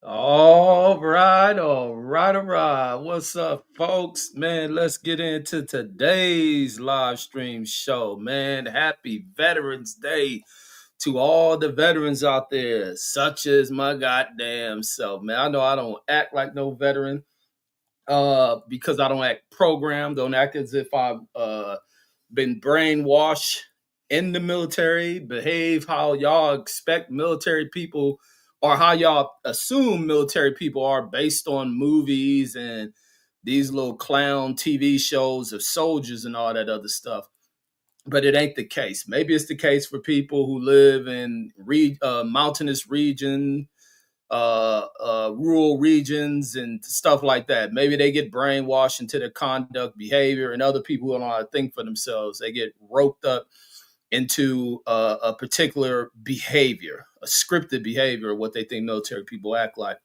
All right, all right, all right. What's up, folks? Man, let's get into today's live stream show. Man, happy Veterans Day to all the veterans out there, such as my goddamn self. Man, I know I don't act like no veteran, because I don't act programmed, don't act as if I've been brainwashed in the military, behave how y'all expect military people or how y'all assume military people are based on movies and these little clown TV shows of soldiers and all that other stuff. But it ain't the case. Maybe it's the case for people who live in mountainous region, rural regions and stuff like that. Maybe they get brainwashed into their conduct, behavior, and other people who don't know how to think for themselves. They get roped up into a particular behavior, a scripted behavior, what they think military people act like.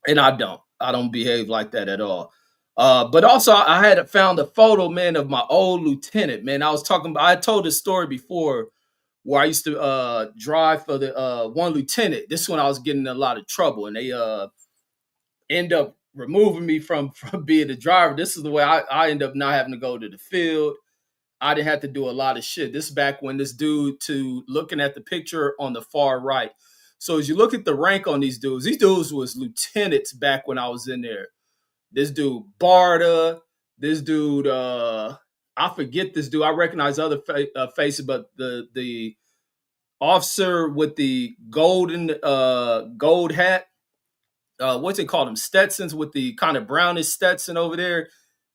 And I don't. I don't behave like that at all. But also, I had found a photo, man, of my old lieutenant. Man, I was talking about. I told this story before, where I used to drive for the one lieutenant. This one I was getting in a lot of trouble, and they end up removing me from being the driver. This is the way I end up not having to go to the field. I didn't have to do a lot of shit. This is back when this dude, to looking at the picture on the far right. So as you look at the rank on these dudes was lieutenants back when I was in there. This dude Barta, this dude I forget this dude. I recognize other faces, but the officer with the golden gold hat, what's it called? Them Stetsons with the kind of brownish Stetson over there.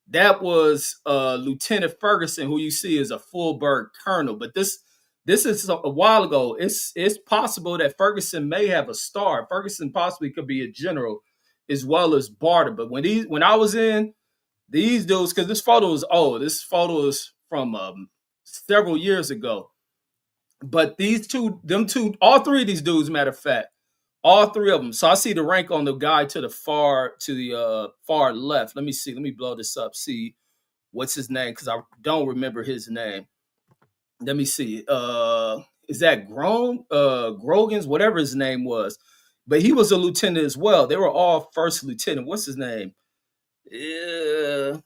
That was Lieutenant Ferguson, who you see is a full-bird colonel. But this is a while ago. It's possible that Ferguson may have a star. Ferguson possibly could be a general as well as Barter. But when I was in these dudes, because this photo is old. This photo is from several years ago. But them two, all three of these dudes, matter of fact, all three of them. So I see the rank on the guy to the far left. Let me see. Let me blow this up. See what's his name, because I don't remember his name. Let me see. Is that Grogan's, whatever his name was? But he was a lieutenant as well. They were all first lieutenant. What's his name? Uh,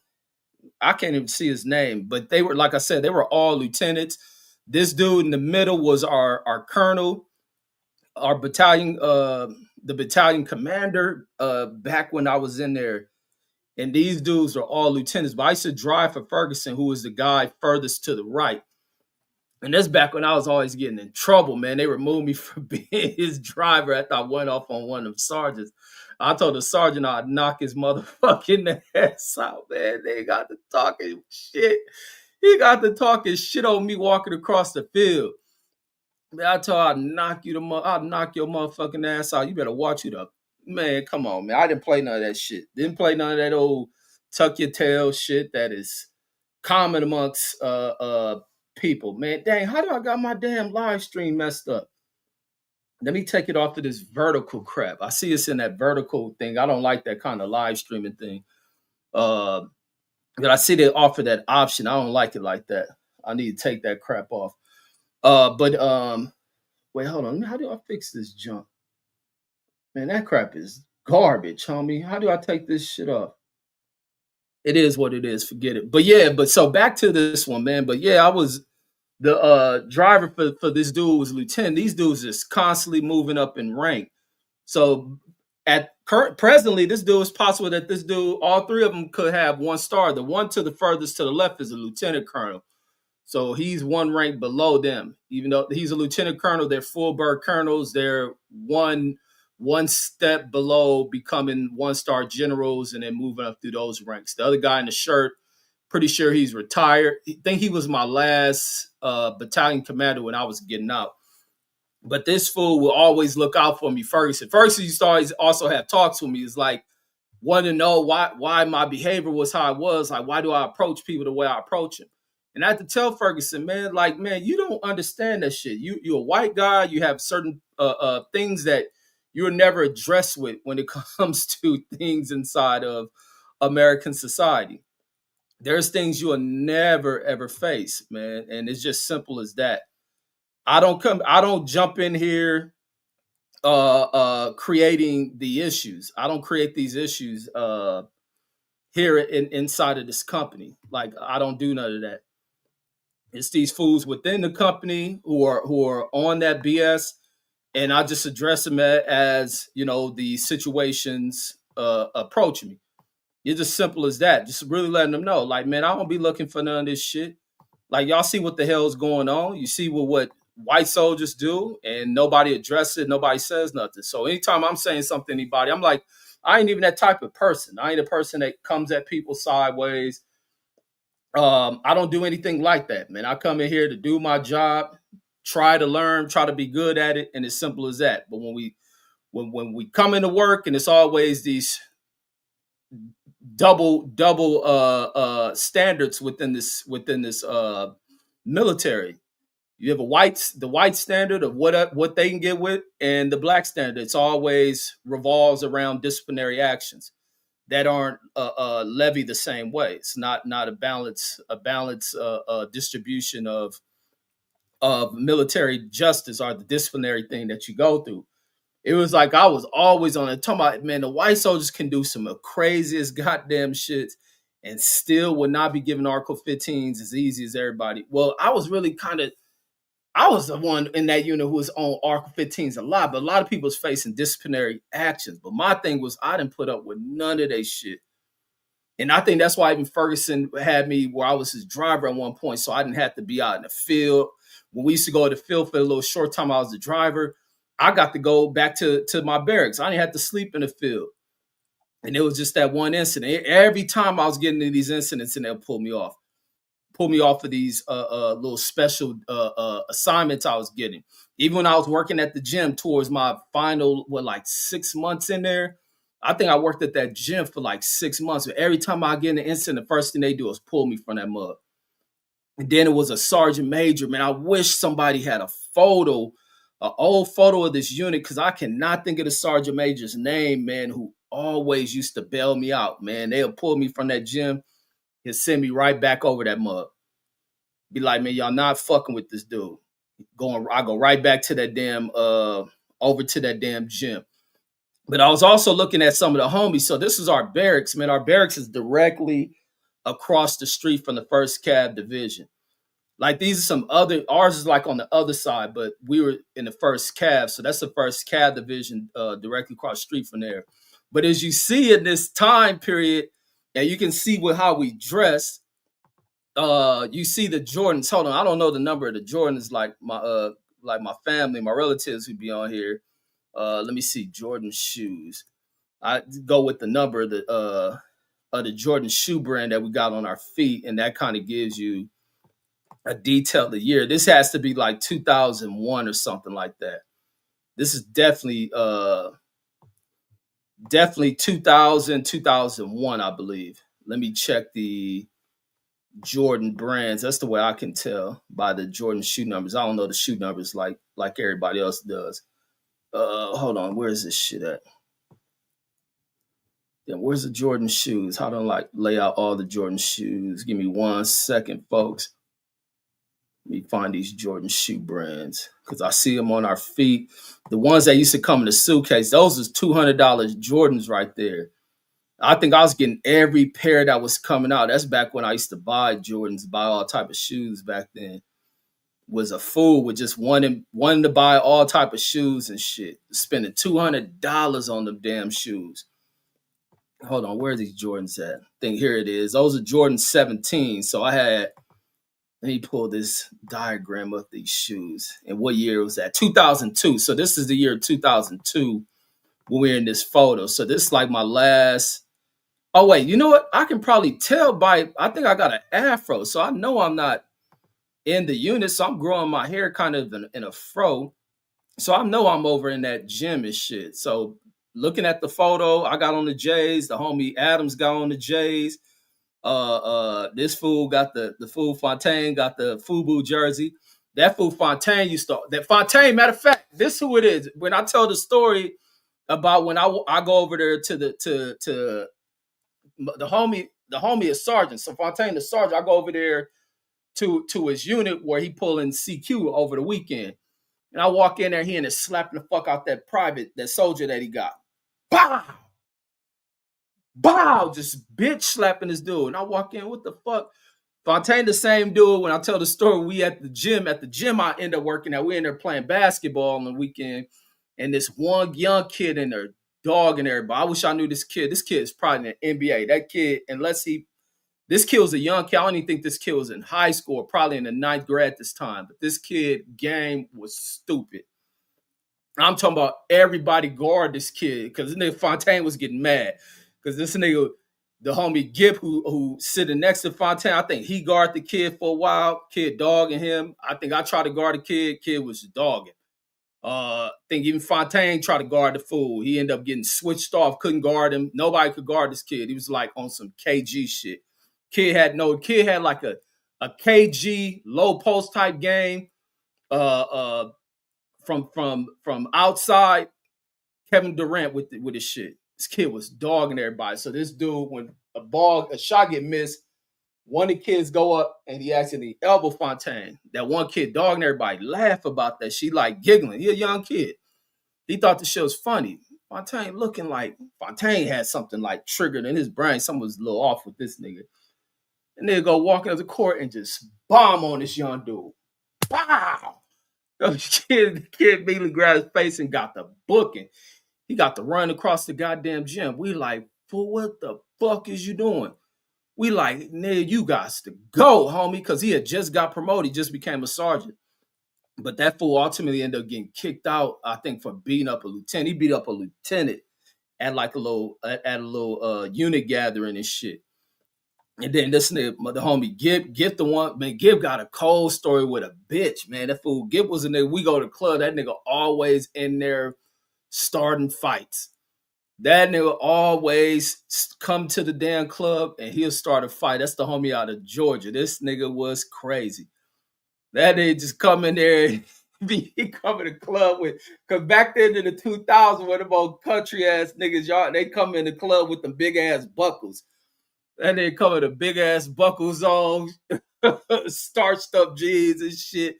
I can't even see his name, but they were, like I said, they were all lieutenants. This dude in the middle was our colonel, our battalion, the battalion commander, back when I was in there. And these dudes are all lieutenants. But I used to drive for Ferguson, who was the guy furthest to the right. And that's back when I was always getting in trouble, man. They removed me from being his driver after I went off on one of them sergeants. I told the sergeant I'd knock his motherfucking ass out, man. They got to talking shit. He got to talking shit on me walking across the field. Man, I told I'll knock your motherfucking ass out. You better watch it up. Man, come on, man. I didn't play none of that shit. Didn't play none of that old tuck your tail shit that is common amongst people. Man, dang, how do I got my damn live stream messed up? Let me take it off of this vertical crap. I see it's in that vertical thing. I don't like that kind of live streaming thing. Uh, but I see they offer that option. I don't like it like that. I need to take that crap off. But wait, hold on. How do I fix this junk? Man, that crap is garbage, homie. How do I take this shit off? It is what it is. Forget it. But yeah, but so back to this one, man. But yeah, I was the driver for this dude was lieutenant. These dudes just constantly moving up in rank. So at presently, this dude is possible that this dude, all three of them could have one star. The one to the furthest to the left is a lieutenant colonel. So he's one rank below them. Even though he's a lieutenant colonel, they're full bird colonels. They're one step below becoming one star generals and then moving up through those ranks. The other guy in the shirt, pretty sure he's retired. I think he was my last battalion commander when I was getting out. But this fool will always look out for me, Ferguson. Ferguson used to always also have talks with me. It's like, want to know why my behavior was how it was. Like, why do I approach people the way I approach them? And I had to tell Ferguson, man, like, man, you don't understand that shit. You're a white guy. You have certain things that you're never addressed with when it comes to things inside of American society. There's things you will never ever face, man, and it's just simple as that. I don't jump in here creating the issues. I don't create these issues here inside of this company. Like I don't do none of that. It's these fools within the company who are on that BS, and I just address them as the situations approach me. It's as simple as that. Just really letting them know, like, man, I don't be looking for none of this shit. Like, y'all see what the hell's going on. You see what white soldiers do, and nobody addresses it. Nobody says nothing. So anytime I'm saying something to anybody, I'm like, I ain't even that type of person. I ain't a person that comes at people sideways. I don't do anything like that, man. I come in here to do my job, try to learn, try to be good at it, and it's simple as that. But when we come into work, and it's always these double standards within this military. You have the white standard of what they can get with, and the black standard. It's always revolves around disciplinary actions that aren't levied the same way. It's not a balance distribution of military justice or the disciplinary thing that you go through. It was like I was always on it. Talking about, man, the white soldiers can do some of the craziest goddamn shit and still would not be given Article 15s as easy as everybody. Well, I was the one in that unit who was on Article 15s a lot, but a lot of people was facing disciplinary actions. But my thing was I didn't put up with none of that shit. And I think that's why even Ferguson had me where I was his driver at one point, so I didn't have to be out in the field. When we used to go to the field for a little short time, I was the driver. I got to go back to my barracks. I didn't have to sleep in the field. And it was just that one incident. Every time I was getting into these incidents, and they'll pull me off of these little special assignments I was getting. Even when I was working at the gym towards my final, like 6 months in there, I think I worked at that gym for like 6 months. But every time I get in an incident, the first thing they do is pull me from that mug. And then it was a sergeant major. Man, I wish somebody had an old photo of this unit, because I cannot think of the sergeant major's name, man, who always used to bail me out, man. They'll pull me from that gym and send me right back over that mug. Be like, man, y'all not fucking with this dude. I go right back to that damn over to that damn gym. But I was also looking at some of the homies. So this is our barracks, man. Our barracks is directly across the street from the first Cav division. Like these are some other, ours is like on the other side, but we were in the first Cav. So that's the first Cav division directly across the street from there. But as you see in this time period, and you can see with how we dress, you see the Jordans. Hold on, I don't know the number of the Jordans like my family, my relatives who be on here. Let me see Jordan shoes. I go with the number of the Jordan shoe brand that we got on our feet, and that kind of gives you a detailed year. This has to be like 2001 or something like that. This is definitely 2001, I believe. Let me check the Jordan brands. That's the way I can tell by the Jordan shoe numbers. I don't know the shoe numbers like everybody else does. Hold on, where's this shit at? Then where's the Jordan shoes? How do I lay out all the Jordan shoes? Give me 1 second, folks. Let me find these Jordan shoe brands because I see them on our feet. The ones that used to come in the suitcase, those is $200 Jordans right there. I think I was getting every pair that was coming out. That's back when I used to buy Jordans, buy all type of shoes back then. Was a fool with just wanting to buy all type of shoes and shit. Spending $200 on them damn shoes. Hold on, where are these Jordans at? I think here it is. Those are Jordan 17. So let me pull this diagram of these shoes. And what year was that? 2002. So this is the year 2002 when we're in this photo. So this is like my last. Oh, wait, you know what? I can probably tell I think I got an afro. So I know I'm not in the unit. So I'm growing my hair kind of in a fro. So I know I'm over in that gym and shit. So looking at the photo, I got on the J's. The homie Adams got on the J's. This fool got the fool Fontaine got the FUBU jersey. That fool Fontaine matter of fact, this is who it is. When I tell the story about when I go over there to the homie is sergeant. So Fontaine the sergeant, I go over there to his unit where he pulling CQ over the weekend. And I walk in there, he and is slapping the fuck out that private, that soldier that he got. Bow! Bow! Just bitch slapping this dude. And I walk in, what the fuck? Fontaine, the same dude. When I tell the story, we at the gym. At the gym, I end up working at. We in there playing basketball on the weekend, and this one young kid in there dogging everybody. I wish I knew this kid. This kid is probably in the NBA. That kid, this kid was a young kid. I don't even think this kid was in high school, or probably in the ninth grade at this time. But this kid game was stupid. I'm talking about everybody guard this kid because this nigga Fontaine was getting mad because this nigga, the homie Gip, who sitting next to Fontaine, I think he guarded the kid for a while. Kid dogging him. I think I tried to guard the kid. Kid was dogging. I think even Fontaine tried to guard the fool. He ended up getting switched off. Couldn't guard him. Nobody could guard this kid. He was like on some KG shit. Kid had like a KG low post type game. From outside, Kevin Durant with his shit. This kid was dogging everybody. So this dude, when a shot get missed, one of the kids go up and he actually elbow Fontaine. That one kid dogging everybody, laugh about that. She like giggling. He a young kid. He thought the shit was funny. Fontaine looking like Fontaine had something like triggered in his brain. Something was a little off with this nigga. And they go walking out the court and just bomb on this young dude. Pow! The kid immediately grabbed his face and got the booking. He got to run across the goddamn gym. We like, fool, what the fuck is you doing? We like, nigga, you got to go, homie, because he had just got promoted. He just became a sergeant. But that fool ultimately ended up getting kicked out, I think, for beating up a lieutenant. He beat up a lieutenant at like a little unit gathering and shit. And then this nigga, the homie Gip the one, man, Gip got a cold story with a bitch, man. That fool, Gip was in there. We go to the club, that nigga always in there starting fights. That nigga always come to the damn club and he'll start a fight. That's the homie out of Georgia. This nigga was crazy. That nigga just come in there and he come in the club with, because back then in the 2000s, when them old country ass niggas, y'all, they come in the club with them big ass buckles. And they come with the big ass buckles on, starched up jeans and shit,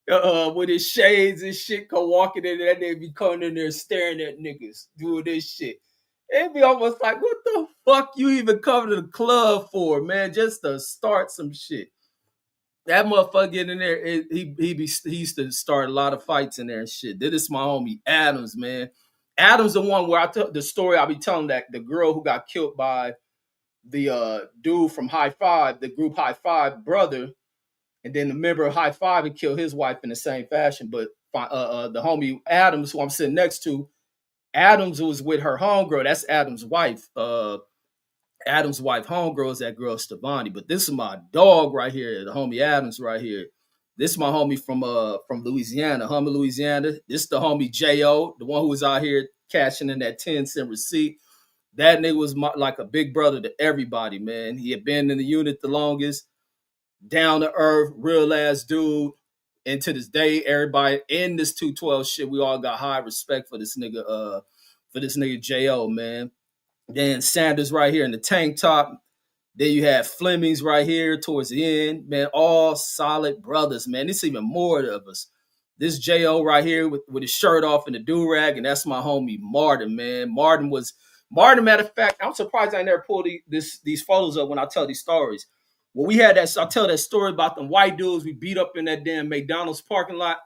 with his shades and shit, come walking in there, and they be coming in there staring at niggas doing this shit. It'd be almost like, what the fuck you even come to the club for, man? Just to start some shit. That motherfucker get in there, he used to start a lot of fights in there and shit. This is my homie Adams, man. Adams the one where I tell the story I be telling, that the girl who got killed by the dude from High Five, the group High Five brother, and then the member of High Five and killed his wife in the same fashion. But the homie Adams, who I'm sitting next to, Adams was with her homegirl. That's Adams' wife. Adams' wife, homegirl, is that girl Stevani. But this is my dog right here, the homie Adams right here. This is my homie from Louisiana, Hummer, Louisiana. This is the homie J.O., the one who was out here cashing in that 10-cent receipt. That nigga was like a big brother to everybody, man. He had been in the unit the longest, down to earth, real ass dude. And to this day, everybody in this 212 shit, we all got high respect for this nigga, J.O., man. Then Sanders right here in the tank top. Then you have Flemings right here towards the end, man. All solid brothers, man. There's even more of us. This J.O. right here with his shirt off and the do-rag, and that's my homie Martin, man. Martin, matter of fact, I'm surprised I never pulled these photos up when I tell these stories. Well, we had that, I tell that story about them white dudes we beat up in that damn McDonald's parking lot.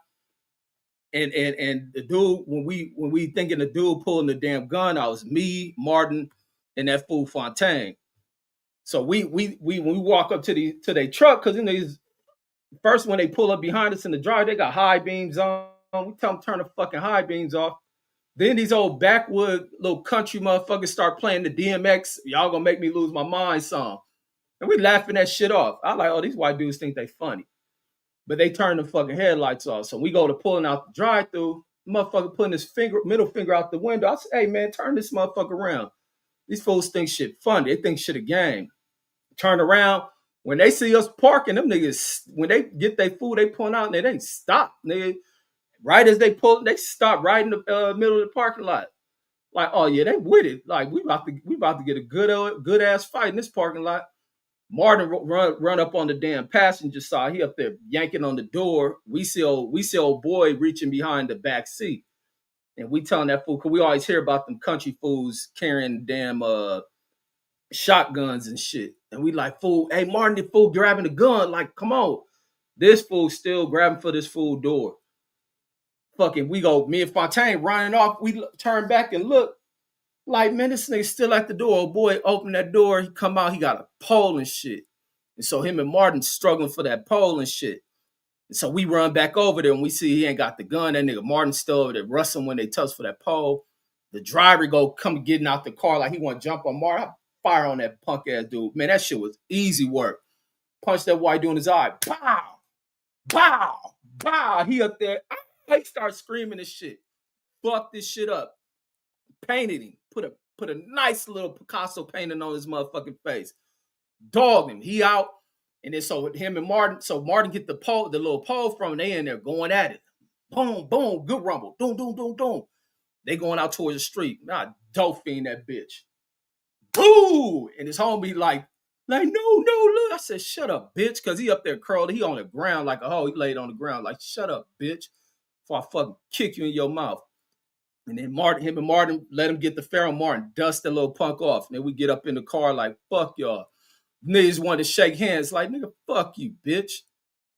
And the dude, when we thinking the dude pulling the damn gun, I was me, Martin, and that fool Fontaine. So we when we walk up to their truck, because first when they pull up behind us in the drive, they got high beams on. We tell them turn the fucking high beams off. Then these old backwood little country motherfuckers start playing the DMX, y'all gonna make me lose my mind song. And we laughing that shit off. I like, oh, these white dudes think they funny. But they turn the fucking headlights off. So we go to pulling out the drive-through, motherfucker putting his middle finger out the window. I say, hey man, turn this motherfucker around. These fools think shit funny. They think shit a game. Turn around. When they see us parking, them niggas, when they get their food, they pull out and they stop. Nigga. Right as they pull, they stop right in the middle of the parking lot. Like, oh yeah, they with it. Like we about to get a good ass fight in this parking lot. Martin run up on the damn passenger side. He up there yanking on the door. We see old boy reaching behind the back seat. And we telling that fool, cause we always hear about them country fools carrying damn shotguns and shit. And we like, fool, hey Martin, the fool grabbing the gun. Like, come on. This fool still grabbing for this fool door. Fucking, we go, me and Fontaine running off. We turn back and look. Like, man, this nigga still at the door. Oh boy, open that door. He come out, he got a pole and shit. And so him and Martin struggling for that pole and shit. And so we run back over there and we see he ain't got the gun. That nigga Martin still over there rustling when they touch for that pole. The driver go come getting out the car like he want to jump on Martin. I fire on that punk ass dude. Man, that shit was easy work. Punch that white dude in his eye. Pow! Pow! Pow! He up there. He starts screaming this shit. Fuck this shit up. Painted him. Put a nice little Picasso painting on his motherfucking face. Dogged him. He out. And then so him and Martin, so Martin get the little pole from him. They in there going at it. Boom, boom, good rumble. Doom, doom, doom, doom. They going out towards the street. Nah, dope fiend that bitch. Boo! And his homie like, no, look. I said, shut up, bitch. Cause he up there curled. He on the ground like a hoe. He laid on the ground like, shut up, bitch. Before I fucking kick you in your mouth. And then him and Martin let him get the Pharaoh. Martin dust that little punk off. And then we get up in the car like, fuck y'all. Niggas wanted to shake hands like, nigga, fuck you, bitch.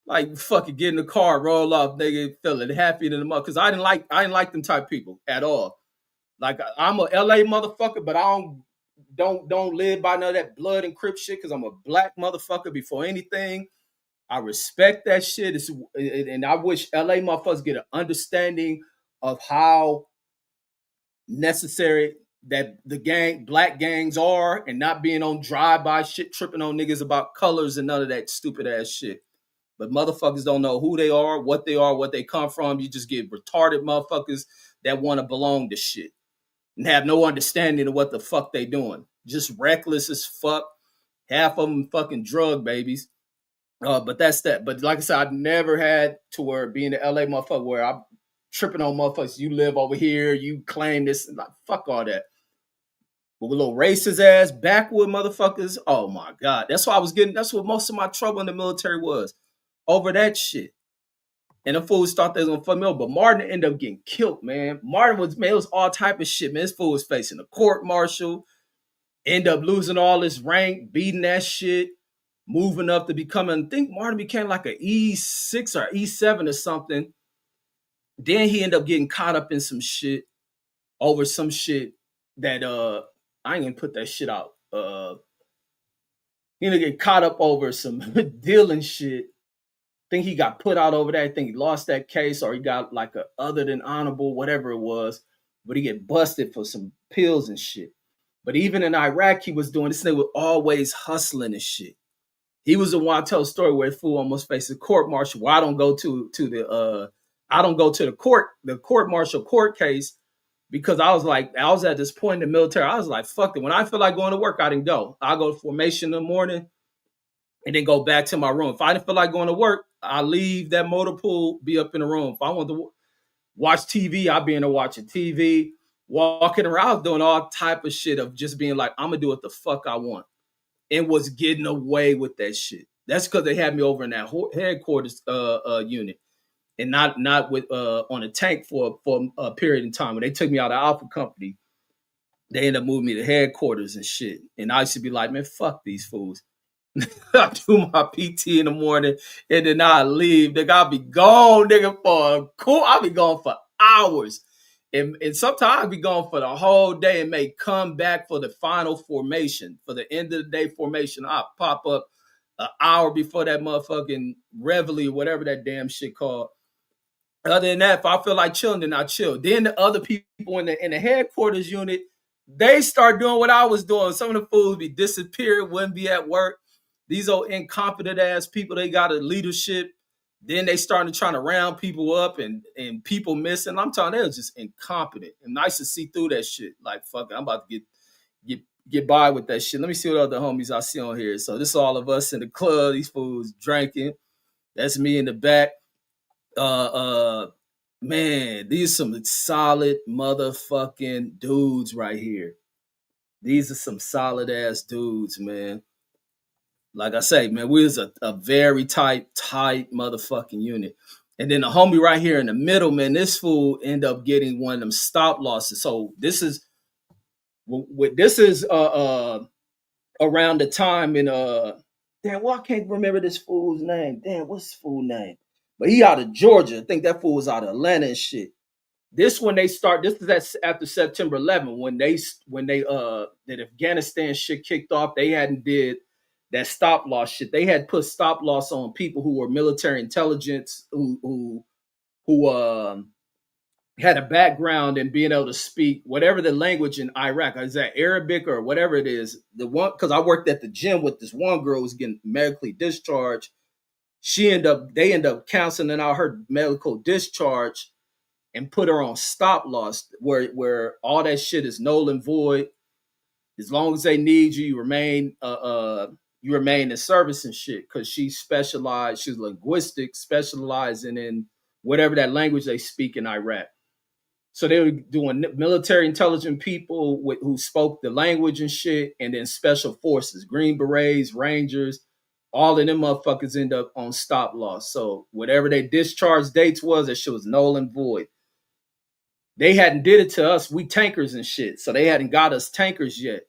Like, fucking get in the car, roll off, nigga, feeling happy in the mother. Cause I didn't like them type of people at all. Like, I'm a LA motherfucker, but I don't live by none of that blood and crip shit. Cause I'm a black motherfucker before anything. I respect that shit. And I wish LA motherfuckers get an understanding of how necessary that the black gangs are, and not being on drive-by shit, tripping on niggas about colors and none of that stupid ass shit. But motherfuckers don't know who they are, what they come from. You just get retarded motherfuckers that want to belong to shit and have no understanding of what the fuck they doing. Just reckless as fuck. Half of them fucking drug babies. But that's that. But like I said, I've never had to where being an LA motherfucker where I'm tripping on motherfuckers. You live over here, you claim this. Like, fuck all that. But with little racist ass backwood motherfuckers, oh my God. That's what most of my trouble in the military was. Over that shit. And the fools thought they was gonna fuck me up. But Martin ended up getting killed, man. Martin was, man, it was all type of shit, man. This fool was facing a court martial, end up losing all his rank, beating that shit, moving up to becoming, I think Martin became like an E6 or E7 or something. Then he ended up getting caught up in some shit over some shit that I ain't gonna put that shit out. He ended up getting caught up over some dealing shit. Think he got put out over that. I think he lost that case, or he got like a other than honorable, whatever it was. But he get busted for some pills and shit. But even in Iraq, he was doing this thing with always hustling and shit. He was the one I tell a story where the fool almost faced a court martial. Where I don't go to the court martial court case, because I was at this point in the military. I was like, fuck it. When I feel like going to work, I didn't go. I go to formation in the morning and then go back to my room. If I didn't feel like going to work, I leave that motor pool, be up in the room. If I want to watch TV, I'll be in there watching TV, walking around. I was doing all type of shit of just being like, I'm going to do what the fuck I want. And was getting away with that shit. That's because they had me over in that headquarters unit, and not with on a tank for a period of time. When they took me out of Alpha Company, they ended up moving me to headquarters and shit. And I used to be like, man, fuck these fools. I do my PT in the morning and then I leave. Nigga, I'll be gone, nigga, I'll be gone for hours. And sometimes I'll be gone for the whole day and may come back for the final formation, for the end of the day formation. I'll pop up an hour before that motherfucking reveille, whatever that damn shit called. Other than that, if I feel like chilling, then I chill. Then the other people in the headquarters unit, they start doing what I was doing. Some of the fools be disappearing, wouldn't be at work. These old incompetent ass people, they got a leadership. Then they starting to try to round people up and people missing. I'm telling you, they're just incompetent. And nice to see through that shit. Like, fuck it, I'm about to get by with that shit. Let me see what other homies I see on here. So this is all of us in the club. These fools drinking. That's me in the back. Man, these are some solid motherfucking dudes right here. These are some solid ass dudes, man. Like I say, man, we was a very tight motherfucking unit. And then the homie right here in the middle, man, this fool end up getting one of them stop losses. So this is around the time in damn, well, I can't remember this fool's name. Damn, what's his fool name? But he out of Georgia. I think that fool was out of Atlanta and shit. This when they start. This is after September 11 when they that Afghanistan shit kicked off. They hadn't did that stop loss shit. They had put stop loss on people who were military intelligence who had a background in being able to speak whatever the language in Iraq is, that Arabic or whatever it is. The one because I worked at the gym with this one girl who was getting medically discharged. They end up canceling out her medical discharge and put her on stop loss where all that shit is null and void. As long as they need you, you remain in service and shit. Because she's linguistic, specializing in whatever that language they speak in Iraq. So they were doing military intelligent people who spoke the language and shit, and then special forces, Green Berets, Rangers, all of them motherfuckers end up on stop loss. So whatever their discharge dates was, that shit was null and void. They hadn't did it to us. We tankers and shit. So they hadn't got us tankers yet.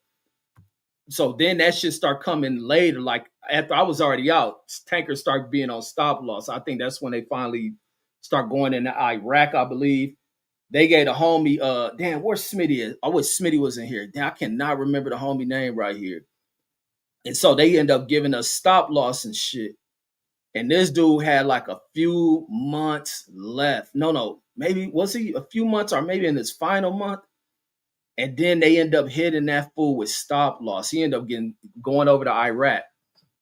So then that shit start coming later. Like after I was already out, tankers start being on stop loss. I think that's when they finally start going into Iraq, I believe. They gave a homie, damn, where's Smitty is? I wish Smitty was in here. Damn, I cannot remember the homie name right here. And so they end up giving us stop loss and shit. And this dude had like a few months left. No, maybe was he a few months or maybe in his final month? And then they end up hitting that fool with stop loss. He ended up going over to Iraq.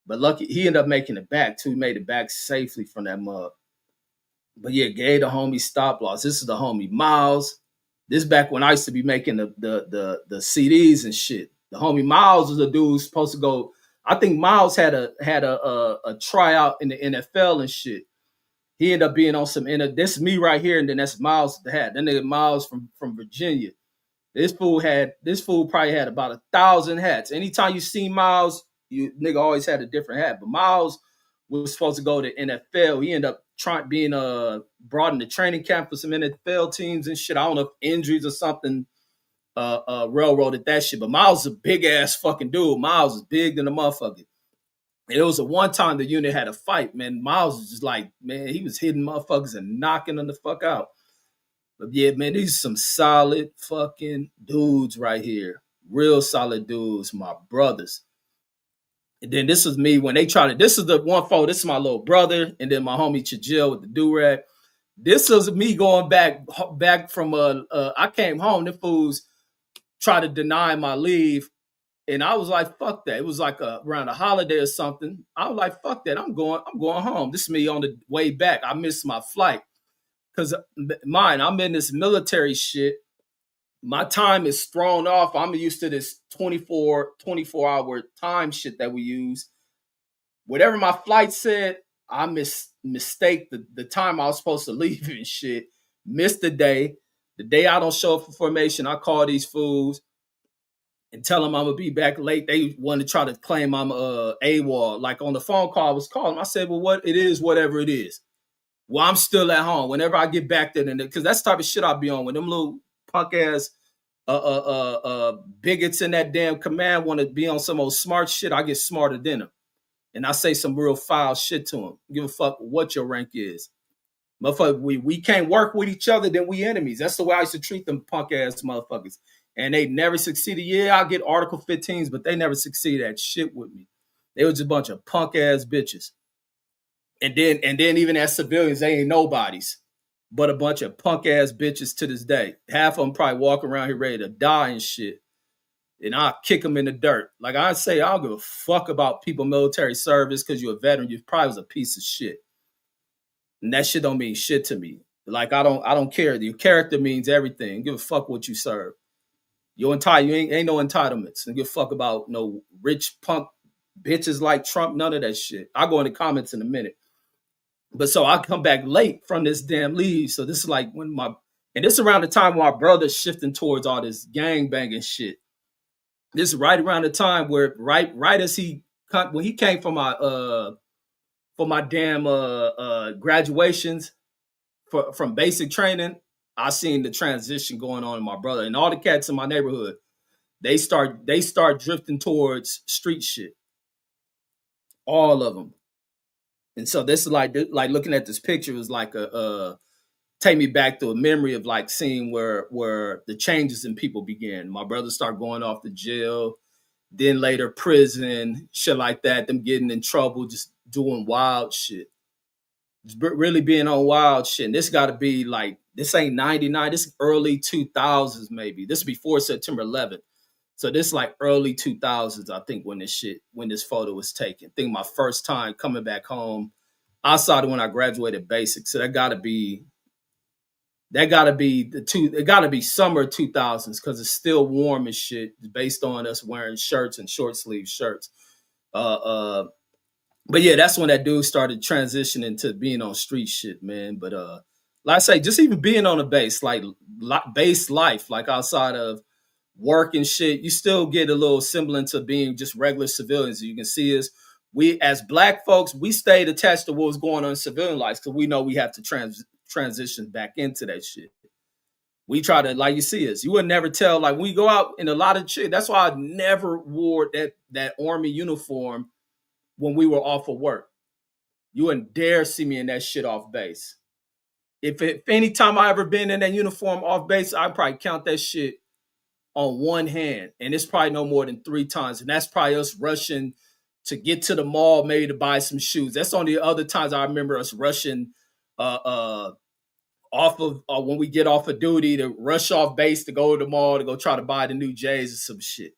But lucky, he ended up making it back too. He made it back safely from that mug. But yeah, gave the homie stop loss. This is the homie Miles. This back when I used to be making the CDs and shit. The homie Miles was a dude who's supposed to go. I think Miles had a tryout in the NFL and shit. He ended up being on some this is me right here, and then that's Miles the hat. Then nigga Miles from Virginia. This fool probably had about 1,000 hats. Anytime you see Miles, you nigga always had a different hat. But Miles was supposed to go to NFL. He ended up being brought into training camp for some NFL teams and shit. I don't know if injuries or something railroaded that shit. But Miles is a big ass fucking dude. Miles is big than a motherfucker. And it was a one time the unit had a fight, man. Miles was just like, man, he was hitting motherfuckers and knocking them the fuck out. But yeah, man, these are some solid fucking dudes right here. Real solid dudes, my brothers. And then this was me when they tried to, this is the one photo, this is my little brother, and then my homie Chajil with the do-rag. This was me going back from, I came home, the fools tried to deny my leave, and I was like, fuck that. It was like around a holiday or something. I was like, fuck that, I'm going home. This is me on the way back. I missed my flight. Because I'm in this military shit. My time is thrown off. I'm used to this 24-hour time shit that we use. Whatever my flight said, I mistake the time I was supposed to leave and shit. Missed the day. The day I don't show up for formation, I call these fools and tell them I'm going to be back late. They want to try to claim I'm AWOL. Like on the phone call I was calling, I said, well, what it is, whatever it is. Well, I'm still at home. Whenever I get back there, because that's the type of shit I'll be on. When them little punk ass bigots in that damn command want to be on some old smart shit, I get smarter than them. And I say some real foul shit to them. Give a fuck what your rank is. Motherfucker, we can't work with each other, then we enemies. That's the way I used to treat them punk ass motherfuckers. And they never succeeded. Yeah, I get Article 15s, but they never succeeded at shit with me. They was just a bunch of punk ass bitches. And then even as civilians, they ain't nobodies, but a bunch of punk ass bitches to this day. Half of them probably walk around here ready to die and shit. And I'll kick them in the dirt. Like I say, I don't give a fuck about people military service because you're a veteran. You probably was a piece of shit. And that shit don't mean shit to me. Like I don't care. Your character means everything. Give a fuck what you serve. You ain't no entitlements. And give a fuck about no rich punk bitches like Trump. None of that shit. I'll go in the comments in a minute. But so I come back late from this damn leave. So this is like when this is around the time when my brother's shifting towards all this gang banging shit. This is right around the time where right as he when he came for my damn graduations from basic training, I seen the transition going on in my brother and all the cats in my neighborhood. They start drifting towards street shit, all of them. And so this is like looking at this picture was like a take me back to a memory of like seeing where the changes in people began. My brother started going off to jail, then later prison, shit like that. Them getting in trouble, just doing wild shit, just really being on wild shit. And this got to be like, this ain't 99. This is early 2000s maybe. This is before September 11th. So this is like early 2000s, I think, when this photo was taken. I think my first time coming back home outside of when I graduated basic. So that gotta be it gotta be summer 2000s because it's still warm as shit based on us wearing shirts and short sleeve shirts. But yeah, that's when that dude started transitioning to being on street shit, man. But like I say, just even being on a base, like base life, like outside of work and shit, you still get a little semblance of being just regular civilians. You can see us, we as black folks, we stayed attached to what was going on in civilian life because we know we have to transition back into that shit. We try to, like, you see us, you would never tell, like we go out in a lot of shit. That's why I never wore that army uniform when we were off of work. You wouldn't dare see me in that shit off base. If any time I ever been in that uniform off base, I'd probably count that shit on one hand, and it's probably no more than 3 times, and that's probably us rushing to get to the mall, maybe to buy some shoes. That's on the other times I remember us rushing off of when we get off of duty to rush off base to go to the mall to go try to buy the new J's or some shit,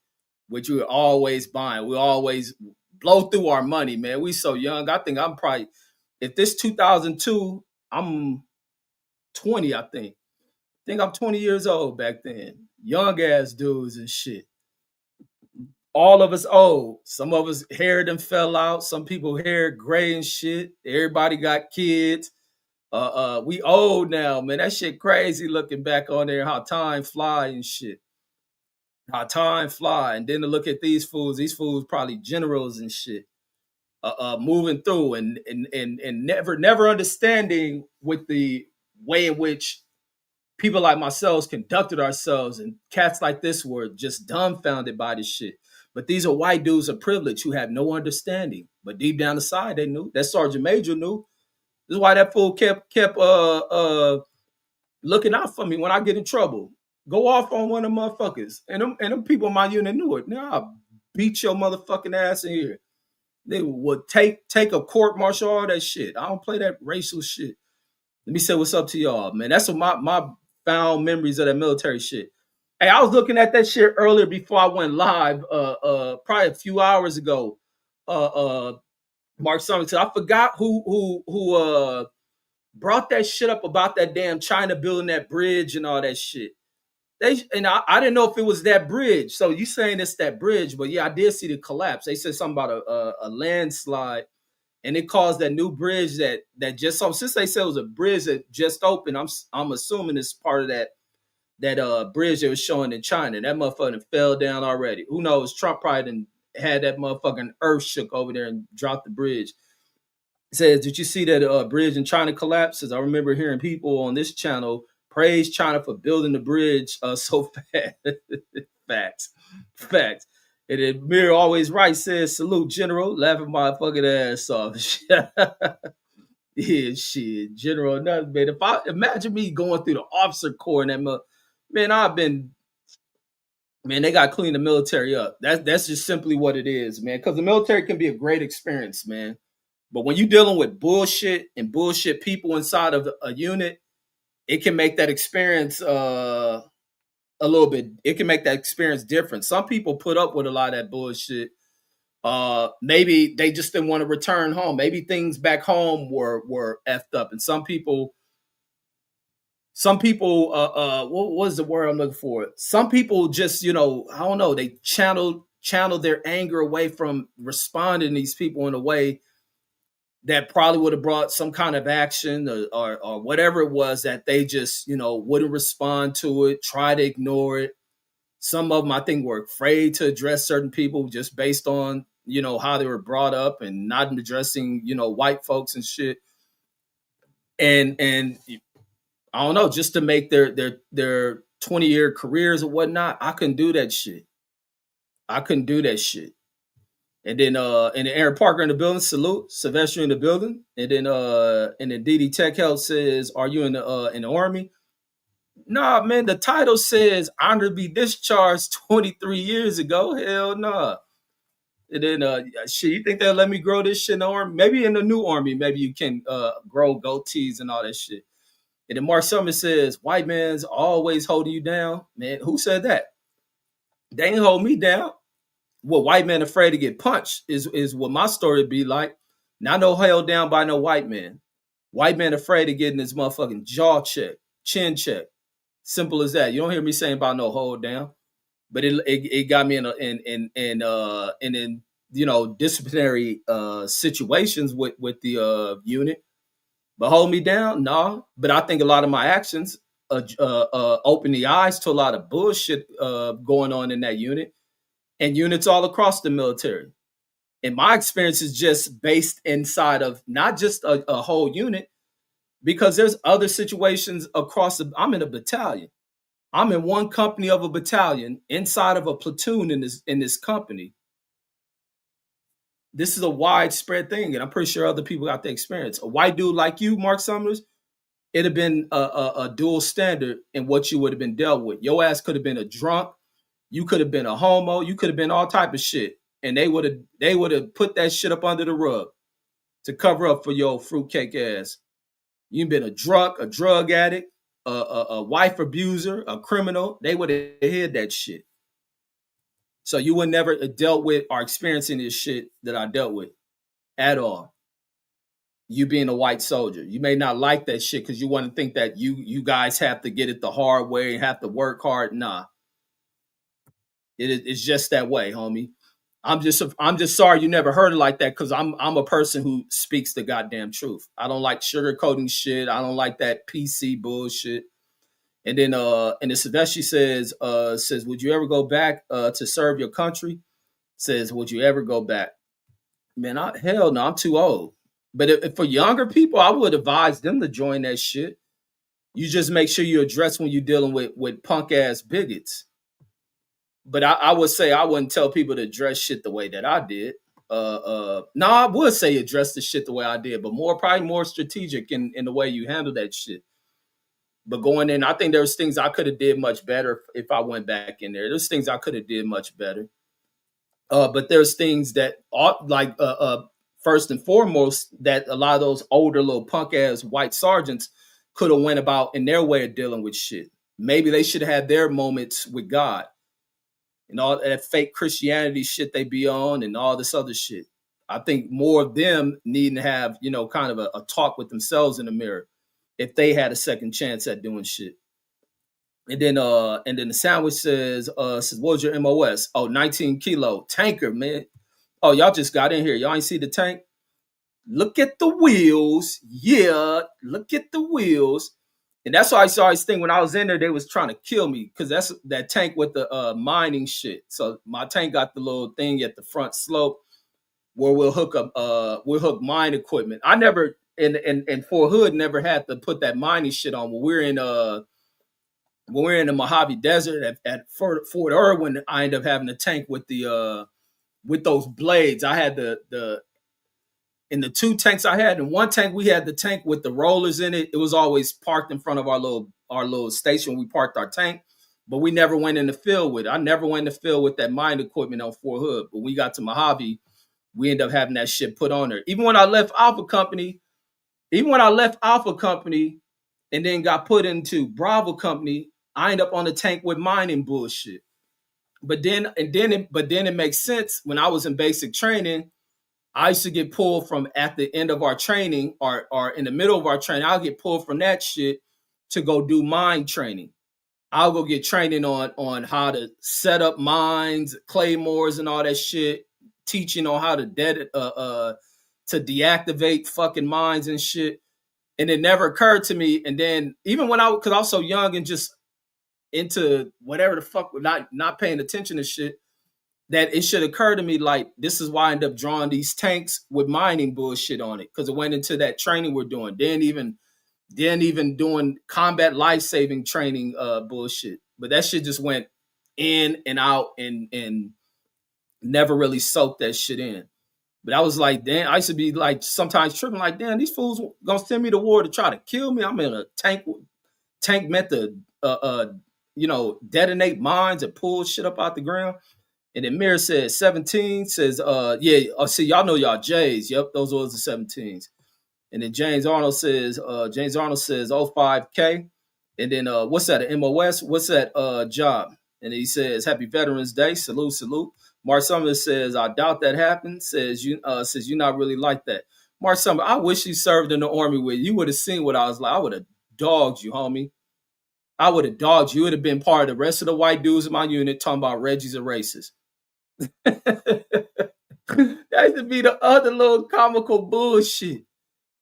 which we were always buying. We always blow through our money, man. We so young. I think I'm probably, if this 2002, I'm 20, I think I'm 20 years old back then. Young ass dudes and shit. All of us old. Some of us hair done fell out. Some people hair gray and shit. Everybody got kids. We old now, man. That shit crazy looking back on there, how time fly and shit. How time fly. And then to look at these fools probably generals and shit. Moving through and never understanding with the way in which people like myself conducted ourselves, and cats like this were just dumbfounded by this shit. But these are white dudes of privilege who have no understanding. But deep down inside, they knew. That Sergeant Major knew. This is why that fool kept looking out for me when I get in trouble. Go off on one of them motherfuckers. And them people in my unit knew it. Now I'll beat your motherfucking ass in here. They would take a court martial, all that shit. I don't play that racial shit. Let me say what's up to y'all, man. That's what my found memories of that military shit. Hey, I was looking at that shit earlier before I went live, probably a few hours ago. Mark Summington. I forgot who brought that shit up about that damn China building that bridge and all that shit. I didn't know if it was that bridge. So you saying it's that bridge, but yeah, I did see the collapse. They said something about a landslide, and it caused that new bridge that just so since they said it was a bridge that just opened. I'm assuming it's part of that bridge they was showing in China. That motherfucker fell down already. Who knows? Trump probably done had that motherfucking earth shook over there and dropped the bridge. It says, did you see that bridge in China collapses? I remember hearing people on this channel praise China for building the bridge so fast. Facts. And then Mir always right says, salute, General, laughing my fucking ass off. Yeah, shit, General, nothing, man. If I imagine me going through the officer corps and that, man, they got to clean the military up. That's just simply what it is, man. Because the military can be a great experience, man. But when you're dealing with bullshit and bullshit people inside of a unit, it can make that experience a little bit. It can make that experience different. Some people put up with a lot of that bullshit. Maybe they just didn't want to return home. Maybe things back home were effed up, and some people. What was the word I'm looking for? Some people just, I don't know. They channeled their anger away from responding to these people in a way that probably would have brought some kind of action or whatever it was, that they just, wouldn't respond to it, try to ignore it. Some of them, I think, were afraid to address certain people just based on how they were brought up and not addressing, white folks and shit. And I don't know, just to make their 20-year careers or whatnot, I couldn't do that shit. I couldn't do that shit. And then Aaron Parker in the building, salute. Sylvester in the building. And then DD Tech Health says, are you in the army? Nah, man, the title says honorably discharged 23 years ago. Hell nah. And then shit, you think they'll let me grow this shit in the army? Maybe in the new army, maybe you can grow goatees and all that shit. And then Mark Summers says, white man's always holding you down. Man, who said that? They ain't hold me down. What white man afraid to get punched is what my story would be like. Not no held down by no white man. White man afraid of getting his motherfucking jaw checked, chin checked. Simple as that. You don't hear me saying about no hold down, but it got me in disciplinary situations with the unit. But hold me down, no. But I think a lot of my actions open the eyes to a lot of bullshit going on in that unit and units all across the military. And my experience is just based inside of not just a whole unit, because there's other situations across I'm in a battalion. I'm in one company of a battalion inside of a platoon in this company. This is a widespread thing, and I'm pretty sure other people got the experience. A white dude like you, Mark Summers, it'd have been a dual standard in what you would have been dealt with. Your ass could have been a drunk, you could have been a homo, you could have been all type of shit, and they would have put that shit up under the rug to cover up for your fruitcake ass. You've been a drug addict, a wife abuser, a criminal. They would have hid that shit. So you would never dealt with or experiencing this shit that I dealt with at all. You being a white soldier, you may not like that shit because you want to think that you guys have to get it the hard way and have to work hard. Nah, it's just that way, homie. I'm just sorry you never heard it like that, because I'm a person who speaks the goddamn truth. I don't like sugarcoating shit. I don't like that PC bullshit. And then Sylvester says, would you ever go back to serve your country? Says, would you ever go back? Man, hell no, I'm too old. But if for younger people, I would advise them to join that shit. You just make sure you address when you're dealing with punk ass bigots. But I would say I wouldn't tell people to address shit the way that I did. No, I would say address the shit the way I did, but probably more strategic in the way you handle that shit. But going in, I think there's things I could have did much better if I went back in there. There's things I could have did much better. But there's things that like first and foremost, that a lot of those older little punk ass white sergeants could have went about in their way of dealing with shit. Maybe they should have had their moments with God and all that fake Christianity shit they be on and all this other shit. I think more of them needing to have, kind of a talk with themselves in the mirror if they had a second chance at doing shit. And then the sandwich says what was your MOS? Oh, 19 kilo tanker, man. Oh, y'all just got in here. Y'all ain't see the tank? Look at the wheels. Yeah, look at the wheels. And that's why I saw this thing when I was in there, they was trying to kill me, because that's that tank with the mining shit. So my tank got the little thing at the front slope where we'll hook mine equipment. I never in Fort Hood never had to put that mining shit on. When we're in the Mojave Desert at Fort Irwin, I ended up having a tank with the with those blades. I had in the two tanks I had, in one tank we had the tank with the rollers in it. It was always parked in front of our little station. We parked our tank, but we never went in the field with it. I never went in the field with that mine equipment on Fort Hood. But we got to Mojave, we ended up having that shit put on there. Even when I left Alpha Company, and then got put into Bravo Company, I ended up on the tank with mining bullshit. But then it makes sense. When I was in basic training, I used to get pulled from at the end of our training or in the middle of our training. I'll get pulled from that shit to go do mine training. I'll go get training on how to set up mines, claymores, and all that shit. Teaching on how to deactivate fucking mines and shit. And it never occurred to me. And then even because I was so young and just into whatever the fuck, not paying attention to shit, that it should occur to me like this is why I end up drawing these tanks with mining bullshit on it, because it went into that training we're doing. Then even doing combat life saving training bullshit. But that shit just went in and out and never really soaked that shit in. But I was like, damn, I used to be like sometimes tripping, like, damn, these fools gonna send me to war to try to kill me. I'm in a tank meant to detonate mines and pull shit up out the ground. And then Mir says 17, says, see, y'all know y'all J's. Yep, those was the 17s. And then James Arnold says 05K. And then what's that? An MOS? What's that job? And he says, Happy Veterans Day. Salute, salute. Mark Summers says, I doubt that happened. Says you're not really like that. Mark Summers, I wish you served in the army with you. Would have seen what I was like. I would have dogged you, homie. I would have dogged you. You would have been part of the rest of the white dudes in my unit talking about Reggie's a racist. That used to be the other little comical bullshit.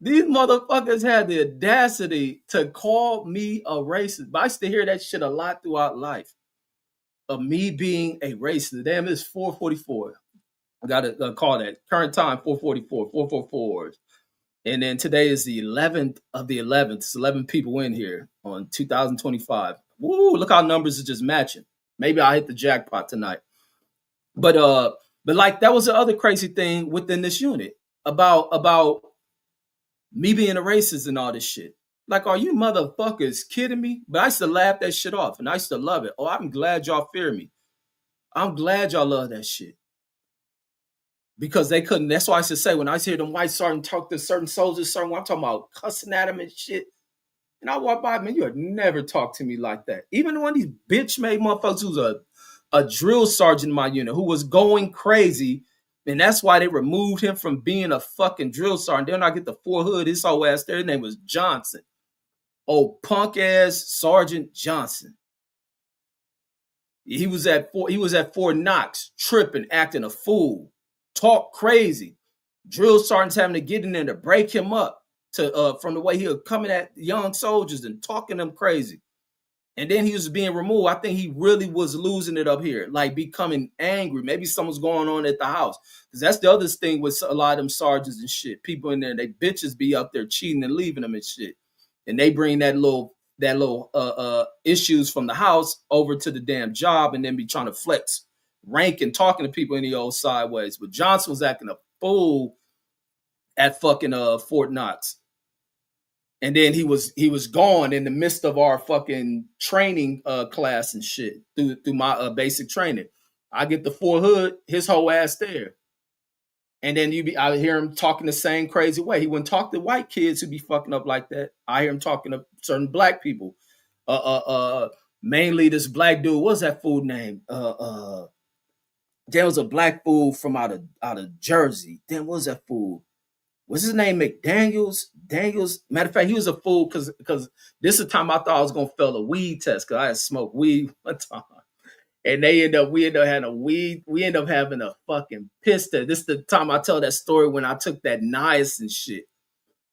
These motherfuckers had the audacity to call me a racist. But I used to hear that shit a lot throughout life. Of me being a racist. Damn, it's 4:44. I got to call that. Current time, 4:44, 4:44. And then today is the 11th of the 11th. It's 11 people in here on 2025. Woo, look how numbers are just matching. Maybe I'll hit the jackpot tonight. But like that was the other crazy thing within this unit about me being a racist and all this shit. Like, are you motherfuckers kidding me? But I used to laugh that shit off and I used to love it. Oh, I'm glad y'all fear me. I'm glad y'all love that shit. Because they couldn't. That's why I used to say when I used to hear them white sergeants talk to certain soldiers, I'm talking about cussing at them and shit. And I walk by, man, you would never talk to me like that. Even one of these bitch-made motherfuckers who's a drill sergeant in my unit who was going crazy. And that's why they removed him from being a fucking drill sergeant. Then I get the four hood, his whole ass there. His name was Johnson. Oh, punk ass Sergeant Johnson. He was at Fort Knox, tripping, acting a fool, talk crazy. Drill sergeants having to get in there to break him up from the way he was coming at young soldiers and talking them crazy. And then he was being removed. I think he really was losing it up here, like becoming angry. Maybe something's going on at the house. Because that's the other thing with a lot of them sergeants and shit. People in there, they bitches be up there cheating and leaving them and shit. And they bring that little issues from the house over to the damn job and then be trying to flex rank and talking to people in the old sideways. But Johnson was acting a fool at fucking Fort Knox. And then he was gone in the midst of our fucking training class and shit through my basic training. I get the four hood, his whole ass there. And then I hear him talking the same crazy way. He wouldn't talk to white kids who be fucking up like that. I hear him talking to certain black people. Mainly this black dude. What's that fool name? There was a black fool from out of Jersey. Then what's that fool? What's his name? McDaniels? Daniels? Matter of fact, he was a fool because this is the time I thought I was gonna fail a weed test because I had smoked weed one time. And we end up having a weed. We end up having a fucking piss test. This is the time I tell that story when I took that niacin shit.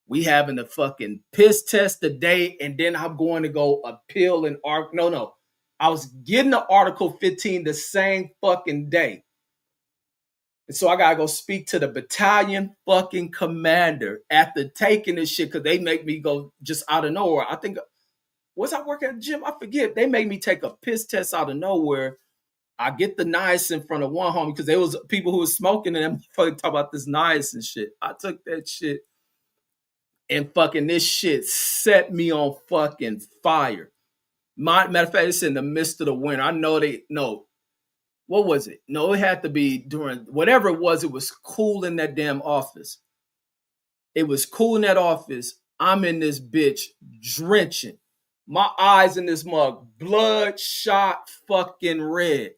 We having a fucking piss test today, and then I'm going to go appeal an arc. No. I was getting the Article 15 the same fucking day. And so I gotta go speak to the battalion fucking commander after taking this shit because they make me go just out of nowhere. I think, was I working at the gym? I forget. They made me take a piss test out of nowhere. I get the niacin from the one homie because there was people who was smoking and them fucking talk about this niacin shit. I took that shit and fucking this shit set me on fucking fire. Matter of fact, it's in the midst of the winter. I know what was it? No, it had to be during whatever it was cool in that damn office. It was cool in that office. I'm in this bitch drenching. My eyes in this mug, bloodshot fucking red.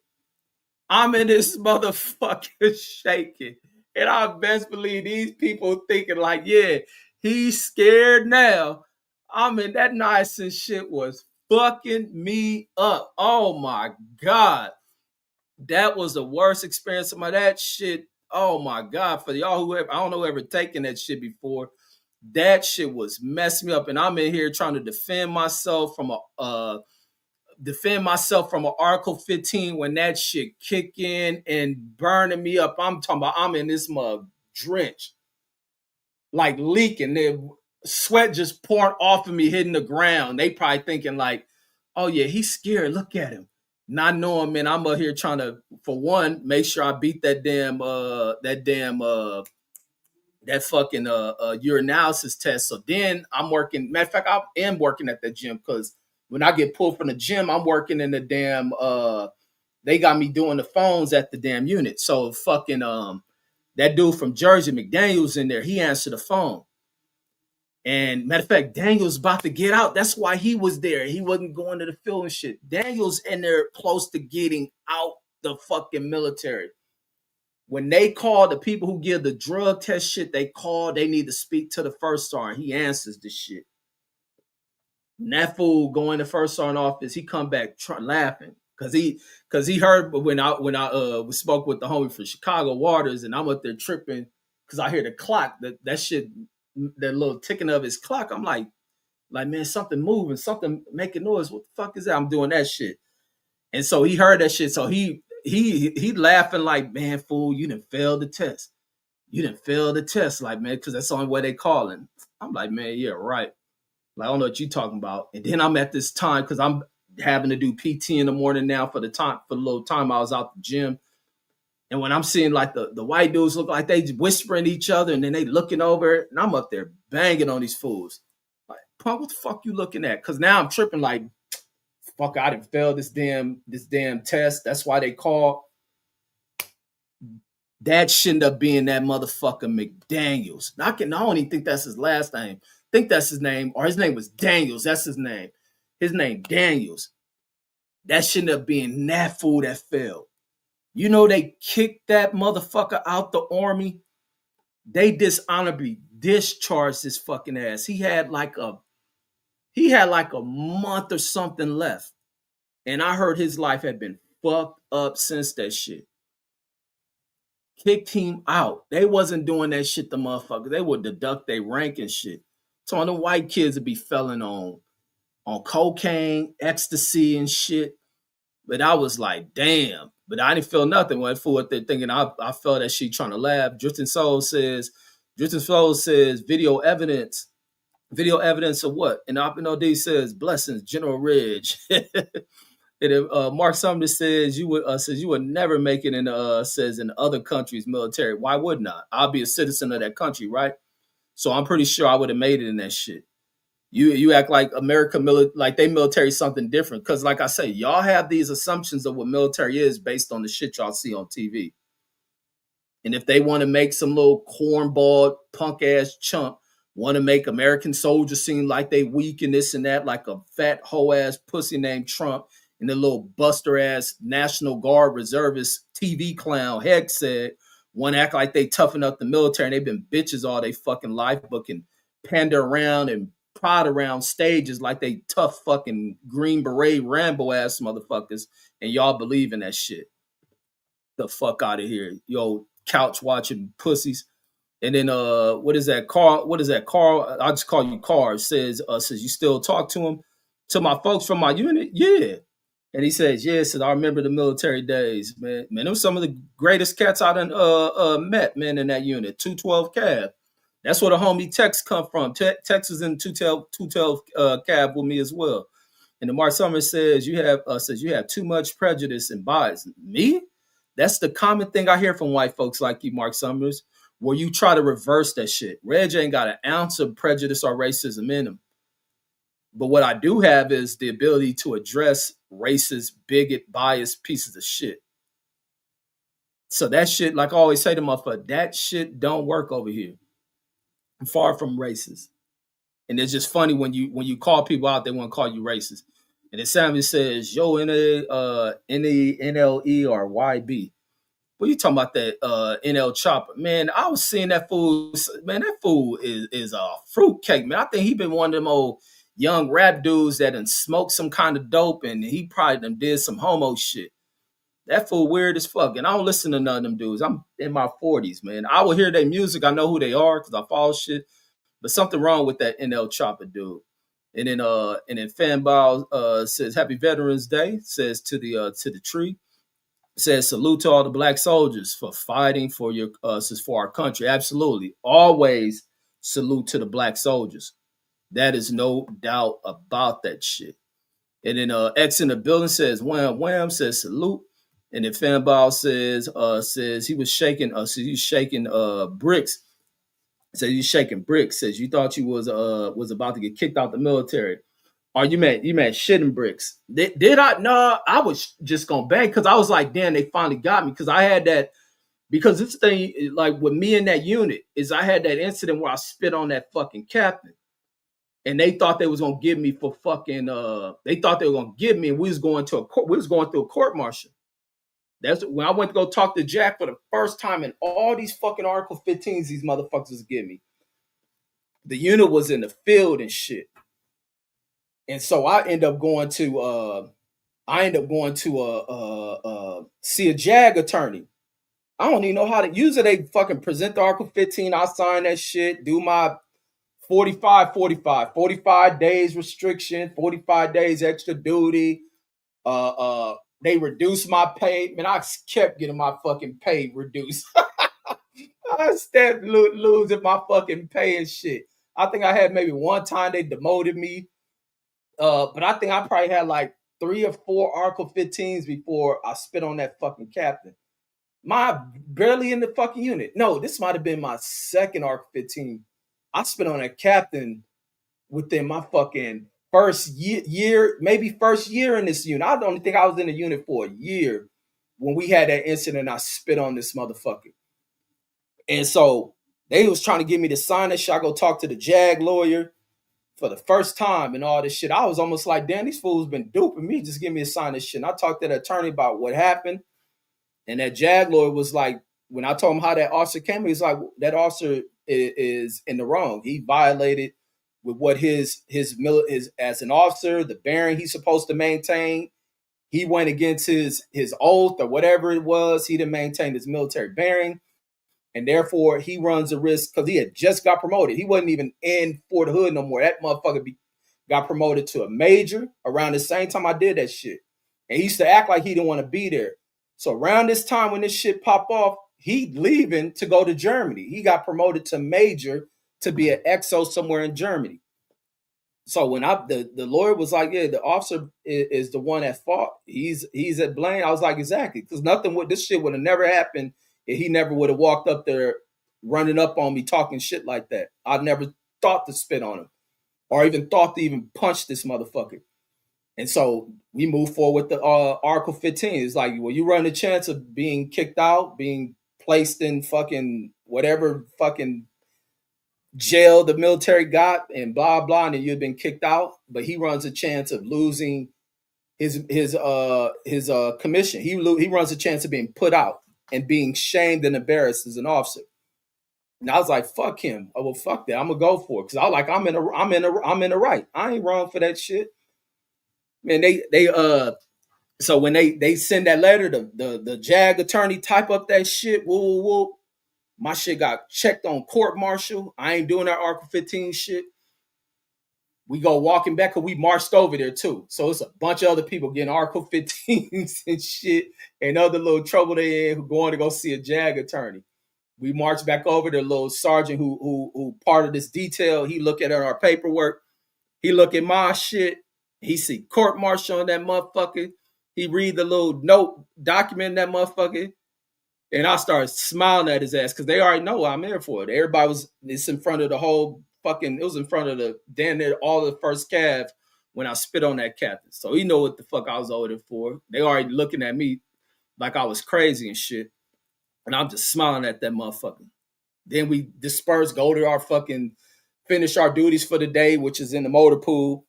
I'm in this motherfucker shaking. And I best believe these people thinking like, yeah, he's scared now. I'm in that nice and shit was fucking me up. Oh my God. That was the worst experience of that shit. Oh my God. For y'all who ever, I don't know ever taken that shit before. That shit was messing me up. And I'm in here trying to defend myself from defend myself from an Article 15 when that shit kick in and burning me up. I'm talking about I'm in this mug drenched, like leaking. The sweat just pouring off of me, hitting the ground. They probably thinking like, oh yeah, he's scared. Look at him. Not knowing, man, I'm up here trying to, for one, make sure I beat that fucking urinalysis test. So then I'm working. Matter of fact, I am working at the gym because when I get pulled from the gym, I'm working in the damn they got me doing the phones at the damn unit. So fucking that dude from Jersey, McDaniel's in there, he answered the phone. And matter of fact, Daniel's about to get out. That's why he was there. He wasn't going to the field and shit. Daniel's in there close to getting out the fucking military. When they call the people who give the drug test shit, they need to speak to the first sergeant. He answers the shit. And that fool going to first sergeant office, he come back laughing because he heard when I spoke with the homie from Chicago Waters, and I'm up there tripping because I hear the clock that shit, that little ticking of his clock. I'm like man, something moving, something making noise. What the fuck is that? I'm doing that shit, and so he heard that shit. So he laughing like, man, fool, you didn't fail the test. You didn't fail the test, like, man, because that's the only way they calling. I'm like, man, yeah, right. Like, I don't know what you talking about. And then I'm at this time because I'm having to do PT in the morning now for the little time I was out the gym. And when I'm seeing like the white dudes look like they whispering to each other and then they looking over it, and I'm up there banging on these fools. Like, punk, what the fuck you looking at? Because now I'm tripping like, fuck, I didn't fail this damn test. That's why they call. That shouldn't up being that motherfucker McDaniels. I don't even think that's his last name. I think that's his name, or his name was Daniels. That's his name. His name Daniels. That shouldn't have been that fool that failed. You know they kicked that motherfucker out the army. They dishonorably discharged his fucking ass. He had like a month or something left. And I heard his life had been fucked up since that shit. Kicked him out. They wasn't doing that shit, the motherfuckers. They would deduct their rank and shit. So the white kids would be felling on cocaine, ecstasy, and shit. But I was like, damn. But I didn't feel nothing when for what they're thinking. I felt that shit trying to laugh. Drifting Soul says video evidence. Video evidence of what? And OD says blessings, General Ridge. And if, Mark Sumner says you would never make it in says in other countries military. Why wouldn't I? I'll be a citizen of that country, right? So I'm pretty sure I would have made it in that shit. You act like America like they military is something different. Cause like I say, y'all have these assumptions of what military is based on the shit y'all see on TV. And if they want to make some little cornball punk ass chump want to make American soldiers seem like they weak and this and that, like a fat hoe ass pussy named Trump, and the little buster ass National Guard reservist TV clown Heck said, want to act like they toughen up the military and they've been bitches all they fucking life, but can pander around and prod around stages like they tough fucking Green Beret Rambo ass motherfuckers, and y'all believe in that shit. The fuck out of here, yo, couch watching pussies. And then what is that? Carl? I just call you Carl. Says you still talk to him? To my folks from my unit? Yeah. And he says, yes, I remember the military days, man. Man, it was some of the greatest cats I done met, man, in that unit. 212 Cab. That's where the homie Tex come from. Tex was in 212 Cab with me as well. And the Mark Summers says you have too much prejudice and bias. Me? That's the common thing I hear from white folks like you, Mark Summers, where you try to reverse that shit. Reg ain't got an ounce of prejudice or racism in him. But what I do have is the ability to address racist, bigot, biased pieces of shit. So that shit, like I always say to motherfucker, that shit don't work over here. I'm far from racist. And it's just funny when you call people out, they want to call you racist. And then Sammy says, yo, NLE or YB. What are you talking about that NL Chopper? Man, I was seeing that fool. Man, that fool is a fruitcake, man. I think he been one of them old young rap dudes that done smoked some kind of dope and he probably done did some homo shit. That fool weird as fuck. And I don't listen to none of them dudes. I'm in my 40s, man. I will hear their music. I know who they are because I follow shit. But something wrong with that NL Chopper dude. And then Fanbow says Happy Veterans Day. Says to the tree. Says salute to all the black soldiers for fighting for your says for our country. Absolutely, always salute to the black soldiers. That is no doubt about that shit. And then X in the building says wham wham, says salute. And then Fanball says he was shaking he's shaking bricks. Says he's shaking bricks. Says you thought you was about to get kicked out the military. Or you meant shitting bricks. Did I? No, I was just gonna bang because I was like, damn, they finally got me. Because I had that, because this thing, like with me in that unit, is I had that incident where I spit on that fucking captain. And they thought they was gonna give me for fucking they thought they were gonna give me, and we was going through a court martial. That's when I went to go talk to Jack for the first time, and all these fucking Article 15s these motherfuckers give me. The unit was in the field and shit. And so I end up going to see a JAG attorney. I don't even know how to use it. They fucking present the Article 15. I sign that shit, do my 45 days restriction, 45 days extra duty. They reduced my pay. Man, I kept getting my fucking pay reduced. I stepped losing my fucking pay and shit. I think I had maybe one time they demoted me. But I think I probably had like 3 or 4 Article 15s before I spit on that fucking captain. My barely in the fucking unit. No, this might have been my second Article 15. I spit on that captain within my fucking first year, maybe first year in this unit. I don't think I was in the unit for a year when we had that incident. I spit on this motherfucker. And so they was trying to get me to sign that shit. I go talk to the JAG lawyer for the first time and all this shit. I was almost like, damn, these fools been duping me. Just give me a sign this shit. And I talked to the attorney about what happened. And that JAG lawyer was like, when I told him how that officer came, he was like, that officer is in the wrong. He violated with what his as an officer, the bearing he's supposed to maintain. He went against his oath or whatever it was. He didn't maintain his military bearing. And therefore, he runs a risk because he had just got promoted. He wasn't even in Fort Hood no more. That motherfucker got promoted to a major around the same time I did that shit. And he used to act like he didn't want to be there. So around this time when this shit popped off, he leaving to go to Germany. He got promoted to major to be an XO somewhere in Germany. So when the lawyer was like, yeah, the officer is the one at fault. He's at blame. I was like, exactly. Because this shit would have never happened if he never would have walked up there running up on me talking shit like that. I've never thought to spit on him or even thought to even punch this motherfucker. And so we move forward with the Article 15. It's like, well, you run the chance of being kicked out, being placed in fucking whatever fucking jail the military got and blah, blah, and then you've been kicked out. But he runs a chance of losing his commission. He runs a chance of being put out and being shamed and embarrassed as an officer. And I was like, fuck him. Oh, well, fuck that. I'm gonna go for it. Cause I'm in the right. I ain't wrong for that shit. Man, so when they send that letter, the JAG attorney type up that shit, whoop, whoop, my shit got checked on court martial. I ain't doing that Article 15 shit. We go walking back because we marched over there too. So it's a bunch of other people getting Article 15s and shit and other little trouble they in who going to go see a JAG attorney. We marched back over to the little sergeant who part of this detail. He look at our paperwork. He look at my shit. He see court martial on that motherfucker. He read the little note document in that motherfucker. And I started smiling at his ass because they already know I'm here for it. Everybody it's in front of the whole fucking, it was in front of the damn near all the first cav when I spit on that captain. So he know what the fuck I was over there for. They already looking at me like I was crazy and shit. And I'm just smiling at that motherfucker. Then we disperse, go to our fucking, finish our duties for the day, which is in the motor pool.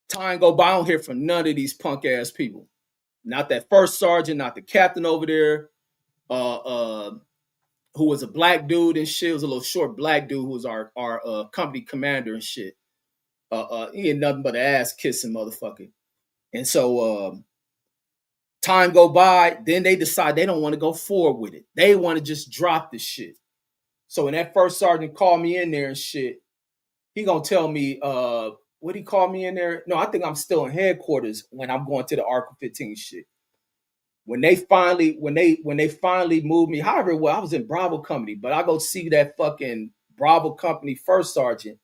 Time go by, I don't hear from none of these punk ass people. Not that first sergeant, not the captain over there, who was a black dude and shit. It was a little short black dude who was our company commander and shit. He ain't nothing but an ass kissing motherfucker. And so time go by, then they decide they don't want to go forward with it. They want to just drop this shit. So when that first sergeant called me in there and shit, he gonna tell me, what he called me in there? No, I think I'm still in headquarters when I'm going to the Article 15 shit. When they finally moved me, however, well, I was in Bravo Company, but I go see that fucking Bravo Company first sergeant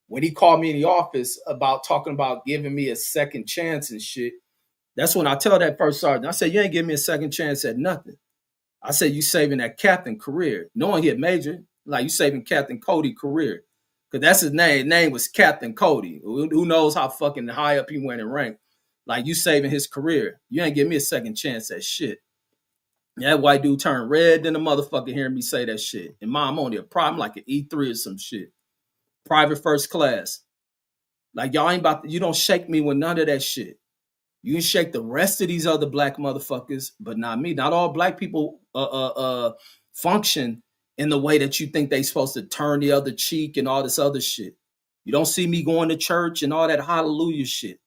when he called me in the office about talking about giving me a second chance and shit. That's when I tell that first sergeant, I said, you ain't giving me a second chance at nothing. I said, you saving that captain career. Knowing he a major, like you saving Captain Cody career. Because that's his name. His name was Captain Cody. Who knows how fucking high up he went in rank. Like you saving his career. You ain't giving me a second chance at shit. That white dude turned red, then the motherfucker hearing me say that shit. And mom, I'm only a prime like an E3 or some shit. Private first class. Like y'all ain't about to, you don't shake me with none of that shit. You can shake the rest of these other black motherfuckers, but not me. Not all black people function in the way that you think they supposed to turn the other cheek and all this other shit. You don't see me going to church and all that hallelujah shit.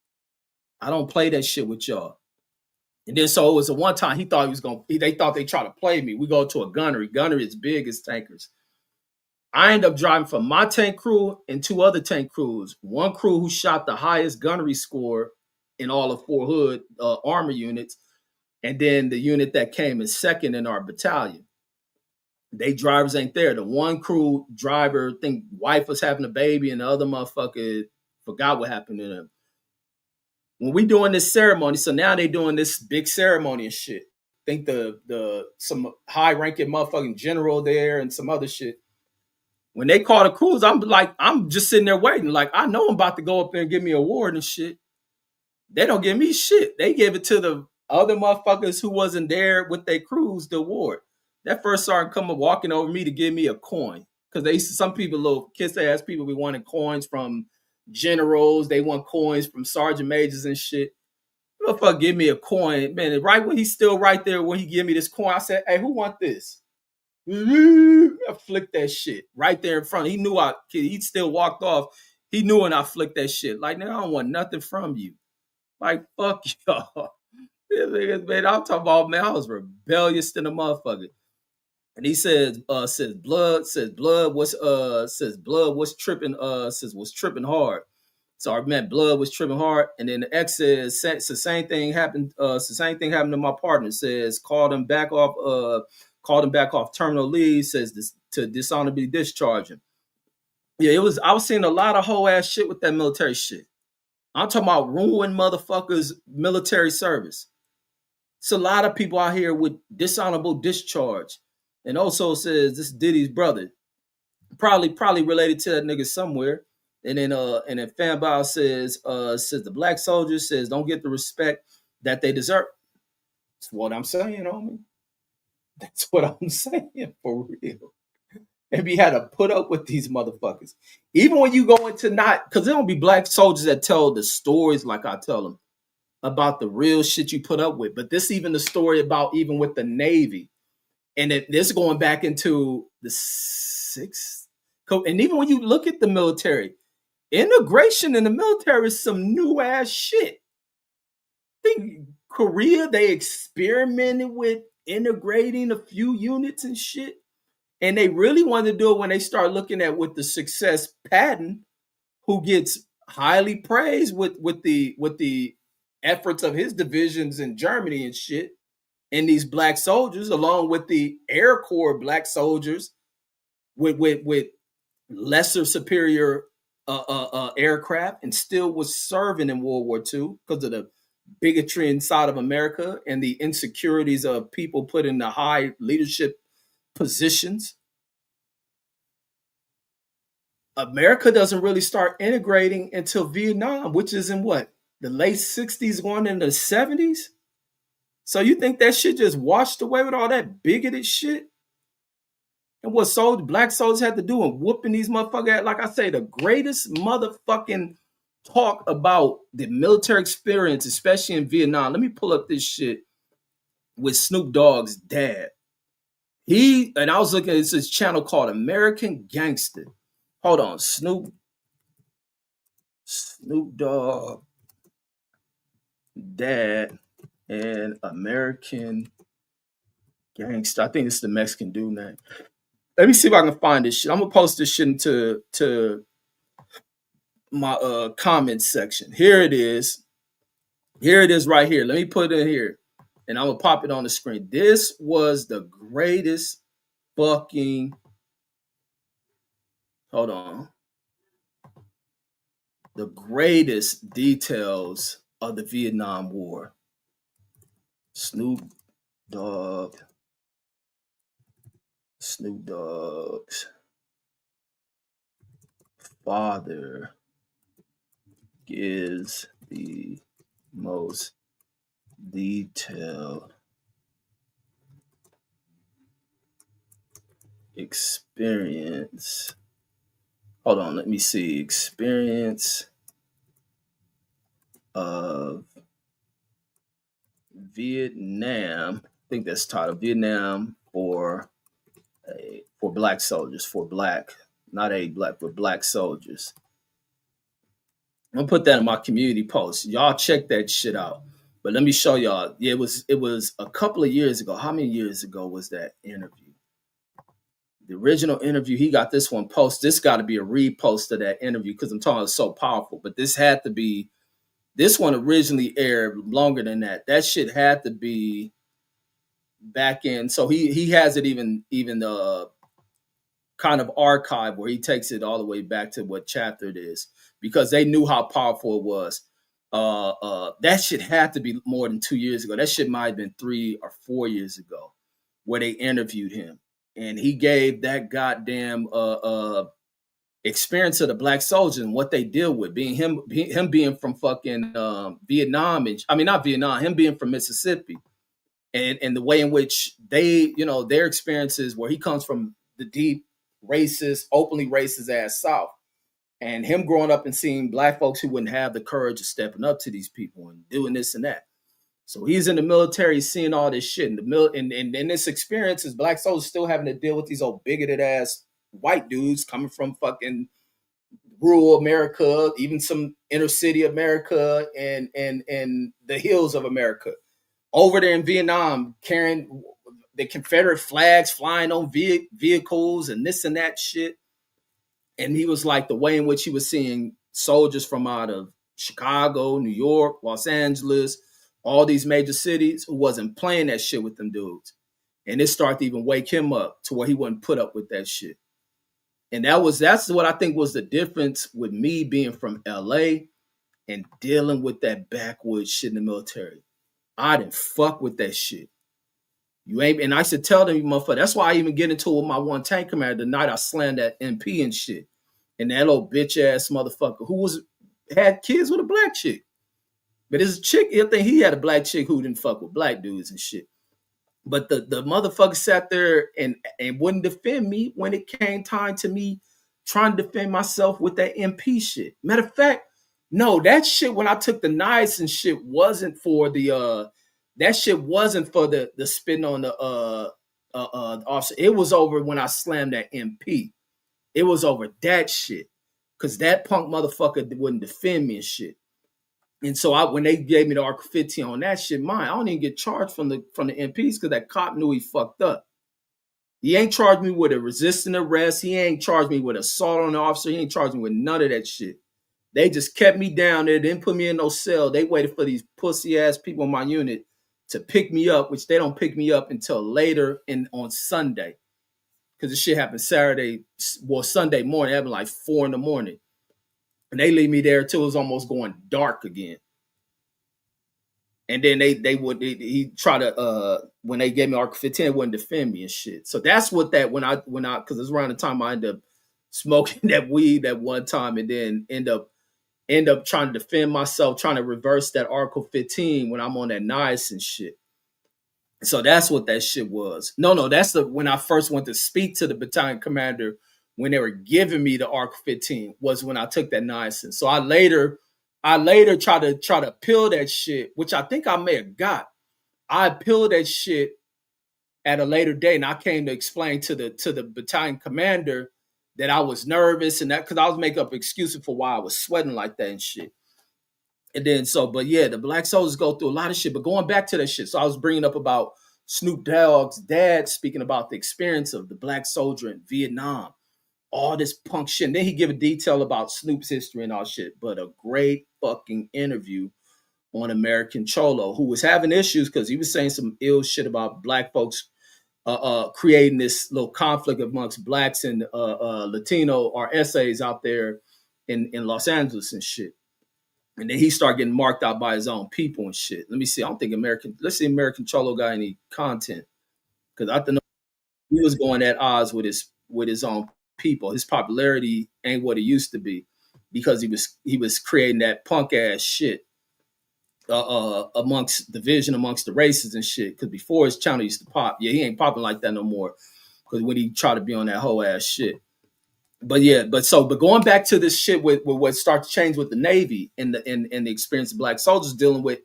I don't play that shit with y'all. And then so it was a one time he thought he was gonna. They thought they try to play me. We go to a gunnery. Gunnery is big as tankers. I end up driving for my tank crew and two other tank crews. One crew who shot the highest gunnery score in all of Fort Hood armor units, and then the unit that came in second in our battalion. They drivers ain't there. The one crew driver, think wife was having a baby, and the other motherfucker forgot what happened to them. When we doing this ceremony, so now they doing this big ceremony and shit. Think the some high ranking motherfucking general there and some other shit. When they call the crews, I'm just sitting there waiting. Like I know I'm about to go up there and give me an award and shit. They don't give me shit. They give it to the other motherfuckers who wasn't there with their crews, the award. That first sergeant come up walking over me to give me a coin. Because they some people, little kiss ass people, be wanting coins from generals. They want coins from sergeant majors and shit. Motherfucker give me a coin. Man, right when he's still right there, when he give me this coin, I said, hey, who want this? I flicked that shit right there in front. He knew he still walked off. He knew when I flicked that shit. Like, nigga, I don't want nothing from you. Like, fuck y'all. Man, I'm talking about, man, I was rebellious to the motherfucker. And he says blood, what's tripping, what's tripping hard. So I meant blood was tripping hard. And then the X says, the same thing happened to my partner. Says, called him back off terminal leave, says this to dishonorably discharge him. Yeah, I was seeing a lot of whole ass shit with that military shit. I'm talking about ruin motherfuckers' military service. It's a lot of people out here with dishonorable discharge. And also says this Diddy's brother. Probably related to that nigga somewhere. And then Fanbow says the black soldiers says don't get the respect that they deserve. That's what I'm saying, homie. That's what I'm saying for real. And we had to put up with these motherfuckers. Even when you go into because there don't be black soldiers that tell the stories like I tell them about the real shit you put up with. But this even the story about even with the Navy. And this going back into the 6th. And even when you look at the military, integration in the military is some new ass shit. I think Korea, they experimented with integrating a few units and shit. And they really wanted to do it when they start looking at with the success Patton, who gets highly praised with the efforts of his divisions in Germany and shit. And these black soldiers, along with the Air Corps black soldiers, with lesser superior aircraft, and still was serving in World War II because of the bigotry inside of America and the insecurities of people put in the high leadership positions. America doesn't really start integrating until Vietnam, which is in what? The late 60s going into the 70s? So you think that shit just washed away with all that bigoted shit? And what black soldiers had to do in whooping these motherfuckers? Like I say, the greatest motherfucking talk about the military experience, especially in Vietnam. Let me pull up this shit with Snoop Dogg's dad. And I was looking at this channel called American Gangster. Hold on, Snoop Dogg dad and American Gangster. I think it's the Mexican dude name. Let me see if I can find this shit. I'm gonna post this shit into my comment section. Here it is. Here it is right here. Let me put it in here. And I'm gonna pop it on the screen. This was the greatest fucking hold on. The greatest details of the Vietnam War. Snoop Dogg's father gives the most detailed experience. Hold on, let me see. Experience of Vietnam. I think that's titled Vietnam for black soldiers, for black, not a black, but black soldiers. I'm gonna put that in my community post. Y'all check that shit out. But let me show y'all. Yeah, it was a couple of years ago. How many years ago was that interview? The original interview, he got this one post. This got to be a repost of that interview because I'm talking it's so powerful. But this had to be, this one originally aired longer than that. That shit had to be back in. So he has it even kind of archive where he takes it all the way back to what chapter it is because they knew how powerful it was. That shit had to be more than 2 years ago. That shit might have been 3 or 4 years ago where they interviewed him. And he gave that goddamn experience of the black soldiers and what they deal with, being him being from fucking Vietnam, and I mean not Vietnam, him being from Mississippi, and the way in which they, you know, their experiences where he comes from the deep racist, openly racist ass South, and him growing up and seeing black folks who wouldn't have the courage of stepping up to these people and doing this and that. So he's in the military, seeing all this shit. And this experience is black soldiers still having to deal with these old bigoted ass white dudes coming from fucking rural America, even some inner city America, and the hills of America. Over there in Vietnam, carrying the Confederate flags, flying on vehicles and this and that shit. And he was like, the way in which he was seeing soldiers from out of Chicago, New York, Los Angeles, all these major cities who wasn't playing that shit with them dudes. And it started to even wake him up to where he wouldn't put up with that shit. And that's what I think was the difference with me being from LA and dealing with that backwoods shit in the military. I didn't fuck with that shit. You ain't, and I used to tell them, you motherfucker, that's why I even get into it with my one tank commander the night I slammed that MP and shit. And that little bitch ass motherfucker who had kids with a black chick. But his chick, I think he had a black chick who didn't fuck with black dudes and shit. But the motherfucker sat there and wouldn't defend me when it came time to me trying to defend myself with that MP shit. Matter of fact, no, that shit when I took the knives and shit wasn't for the that shit wasn't for the spitting on the officer. It was over when I slammed that MP. It was over that shit. Cause that punk motherfucker wouldn't defend me and shit. And so when they gave me the Article 15 on that shit, I don't even get charged from the MPs because that cop knew he fucked up. He ain't charged me with a resisting arrest. He ain't charged me with assault on the officer. He ain't charged me with none of that shit. They just kept me down there, didn't put me in no cell. They waited for these pussy ass people in my unit to pick me up, which they don't pick me up until later on Sunday. Because this shit happened Sunday morning. It happened like 4 a.m. And they leave me there till it was almost going dark again. And then he tried to when they gave me Article 15, they wouldn't defend me and shit. So that's what that when I because it's around the time I ended up smoking that weed that one time and then end up trying to defend myself, trying to reverse that Article 15 when I'm on that nice and shit. So that's what that shit was. No, that's when I first went to speak to the battalion commander when they were giving me the Article 15 was when I took that license. So I later tried to appeal that shit, which I think I may have got. I appealed that shit at a later date, and I came to explain to the battalion commander that I was nervous and that because I was making up excuses for why I was sweating like that and shit. And then but yeah, the black soldiers go through a lot of shit. But going back to that shit, so I was bringing up about Snoop Dogg's dad speaking about the experience of the black soldier in Vietnam. all this punk shit. And then he give a detail about Snoop's history and all shit. But a great fucking interview on American Cholo, who was having issues because he was saying some ill shit about black folks creating this little conflict amongst blacks and Latino or essays out there in Los Angeles and shit. And then he started getting marked out by his own people and shit. Let me see. I don't think let's see American Cholo got any content. Because I think he was going at odds with his own people. His popularity ain't what it used to be because he was creating that punk ass shit amongst division amongst the races and shit. Because before his channel used to pop, yeah, he ain't popping like that no more. Because when he tried to be on that whole ass shit. But going back to this shit with what started to change with the Navy and the experience of black soldiers dealing with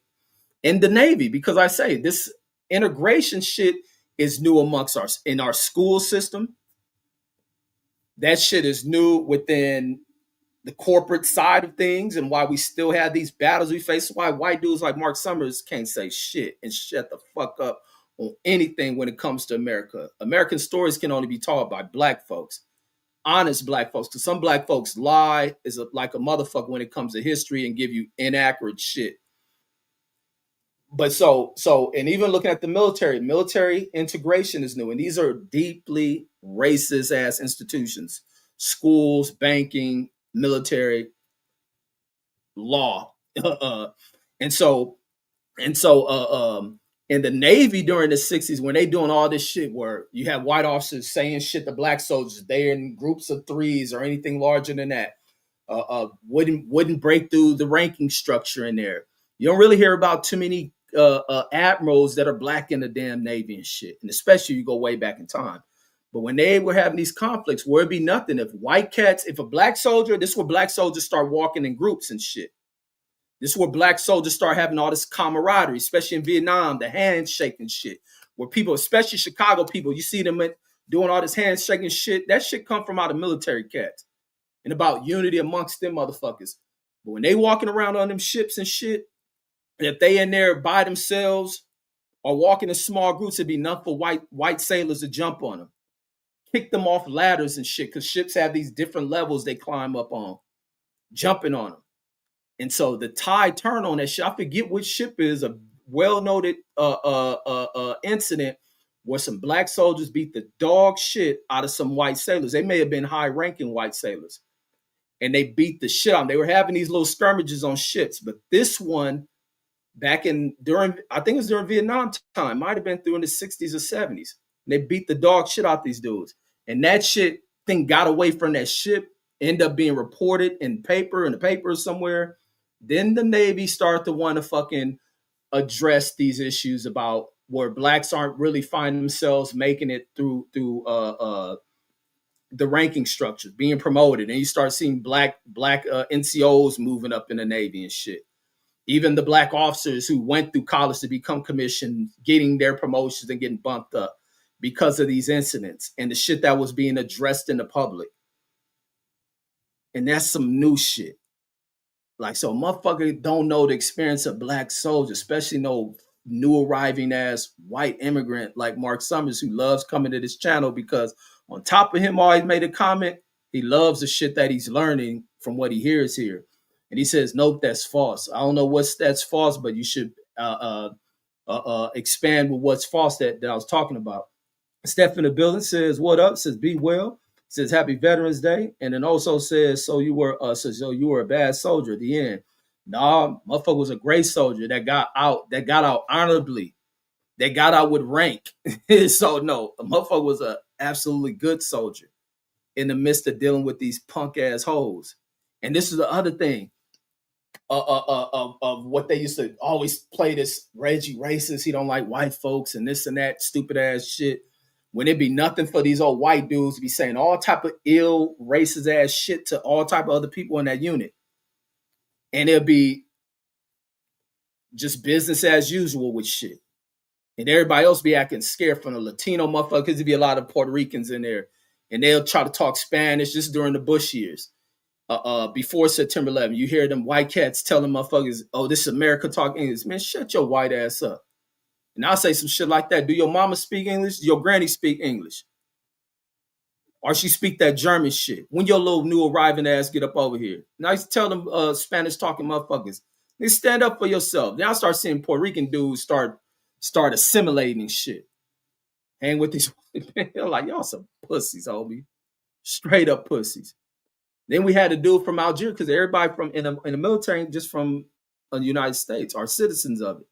in the Navy, because I say this integration shit is new amongst in our school system. That shit is new within the corporate side of things, and why we still have these battles we face. Why white dudes like Mark Summers can't say shit and shut the fuck up on anything when it comes to America. American stories can only be told by black folks. Honest black folks, because some black folks lie like a motherfucker when it comes to history and give you inaccurate shit. But and even looking at the military integration is new, and these are deeply racist ass institutions: schools, banking, military, law, and so in the Navy during the 60s, when they doing all this shit where you have white officers saying shit to black soldiers, they're in groups of threes or anything larger than that, wouldn't break through the ranking structure in there. You don't really hear about too many admirals that are black in the damn Navy and shit, and especially you go way back in time. But when they were having these conflicts, where it'd be nothing if a black soldier, this is where black soldiers start walking in groups and shit. This is where black soldiers start having all this camaraderie, especially in Vietnam, the handshaking shit. Where people, especially Chicago people, you see them doing all this handshaking shit. That shit come from out of military cats and about unity amongst them motherfuckers. But when they walking around on them ships and shit, and if they in there by themselves or walking in small groups, it'd be enough for white sailors to jump on them, kick them off ladders and shit, because ships have these different levels they climb up on, jumping on them. And so the tide turned on that shit. I forget which ship is a well-noted incident where some black soldiers beat the dog shit out of some white sailors. They may have been high-ranking white sailors. And they beat the shit out of them. They were having these little skirmishes on ships. But this one, I think it was during Vietnam time, might have been during the 60s or 70s. And they beat the dog shit out these dudes. And that shit thing got away from that ship, ended up being reported in the paper somewhere. Then the Navy started to want to fucking address these issues about where blacks aren't really finding themselves making it through the ranking structure, being promoted, and you start seeing black NCOs moving up in the Navy and shit. Even the black officers who went through college to become commissioned, getting their promotions and getting bumped up because of these incidents and the shit that was being addressed in the public. And that's some new shit. Like, so motherfucker don't know the experience of black soldiers, especially no new arriving ass white immigrant like Mark Summers, who loves coming to this channel because on top of him always made a comment, he loves the shit that he's learning from what he hears here. And he says, nope, that's false. I don't know that's false, but you should expand with what's false that I was talking about. Steph in the building says, what up? Says, be well. Says, happy Veterans Day. And then also says, so you were a bad soldier at the end. Nah, motherfucker was a great soldier that got out honorably. That got out with rank. So no, a motherfucker was a absolutely good soldier in the midst of dealing with these punk ass hoes. And this is the other thing of what they used to always play, this Reggie racist, he don't like white folks and this and that stupid ass shit. When it be nothing for these old white dudes to be saying all type of ill racist ass shit to all type of other people in that unit. And it'll be just business as usual with shit. And everybody else be acting scared from the Latino motherfuckers. There'd be a lot of Puerto Ricans in there. And they'll try to talk Spanish just during the Bush years. Before September 11, you hear them white cats telling motherfuckers, oh, this is America talk English. Man, shut your white ass up. And I'll say some shit like that. Do your mama speak English? Do your granny speak English? Or she speak that German shit. When your little new arriving ass get up over here. Now I used to tell them Spanish talking motherfuckers, they stand up for yourself. Then I start seeing Puerto Rican dudes start assimilating shit. Hang with these they're like, y'all some pussies, homie. Straight up pussies. Then we had a dude from Algeria, because everybody from in the military, just from the United States, are citizens of it.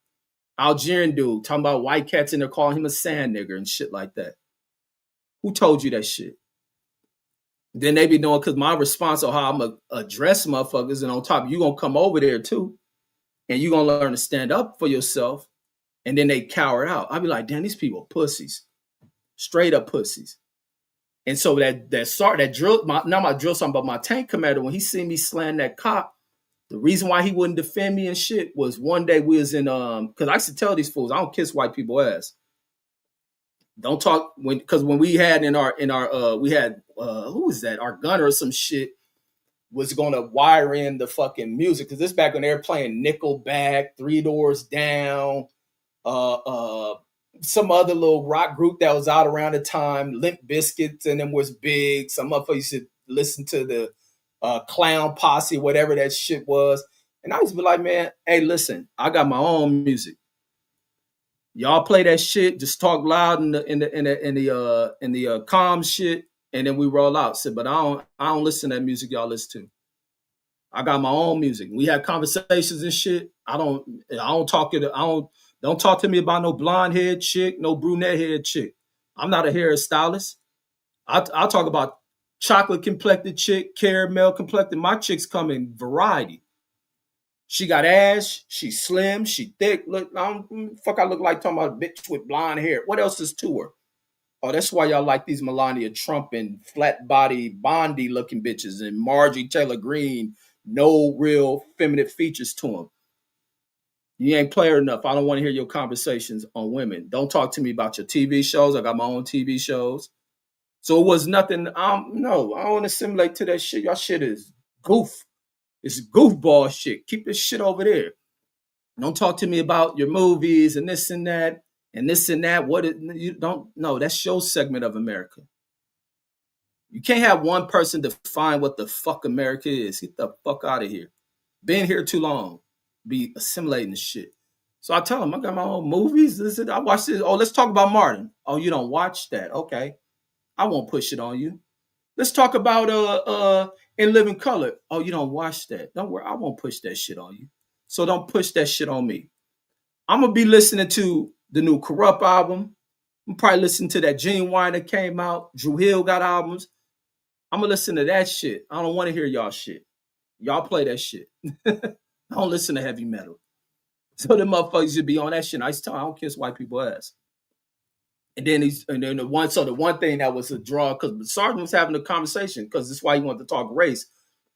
Algerian dude talking about white cats and they're calling him a sand nigger and shit like that. Who told you that shit? Then they be knowing, because my response on how I'm going to address motherfuckers, and on top, you going to come over there too, and you going to learn to stand up for yourself, and then they cower out. I be like, damn, these people are pussies. Straight up pussies. And so that drill, now my drill something about my tank commander, when he seen me slam that cop, the reason why he wouldn't defend me and shit was one day we was in, because I used to tell these fools, I don't kiss white people ass. Don't talk because when we had we had who was that? Our gunner or some shit was gonna wire in the fucking music, because this back when they were playing Nickelback, Three Doors Down, some other little rock group that was out around the time, Limp Bizkit, and them was big. Some motherfuckers used to listen to the Clown Posse, whatever that shit was. And I used to be like, man, hey, listen, I got my own music. Y'all play that shit, just talk loud in the calm shit, and then we roll out. So, but I don't listen to that music y'all listen to. I got my own music. We had conversations and shit. Don't talk to me about no blonde haired chick, no brunette haired chick. I'm not a hairstylist. I'll talk about chocolate complected chick, caramel complected. My chicks come in variety. She got ass, she's slim, she thick. Look, I look like talking about a bitch with blonde hair. What else is to her? Oh, that's why y'all like these Melania Trump and flat body Bondi looking bitches and Marjorie Taylor Greene, no real feminine features to them. You ain't player enough. I don't want to hear your conversations on women. Don't talk to me about your TV shows. I got my own TV shows. So it was nothing. No, I don't want to assimilate to that shit. Y'all shit is goof. It's goofball shit. Keep this shit over there. Don't talk to me about your movies and this and that and this and that. You don't know. That's your segment of America. You can't have one person define what the fuck America is. Get the fuck out of here. Been here too long. Be assimilating this shit. So I tell them, I got my own movies. I watch this. Oh, let's talk about Martin. Oh, you don't watch that. Okay. I won't push it on you. Let's talk about In Living Color. Oh, you don't watch that. Don't worry, I won't push that shit on you. So don't push that shit on me. I'm gonna be listening to the new Corrupt album. I'm probably listening to that Genuine that came out. Drew Hill got albums. I'm gonna listen to that shit. I don't want to hear y'all shit. Y'all play that shit. I don't listen to heavy metal. So the motherfuckers should be on that shit. I used to tell them, I don't kiss white people ass. And then the one thing that was a draw, because the sergeant was having a conversation, because that's why he wanted to talk race.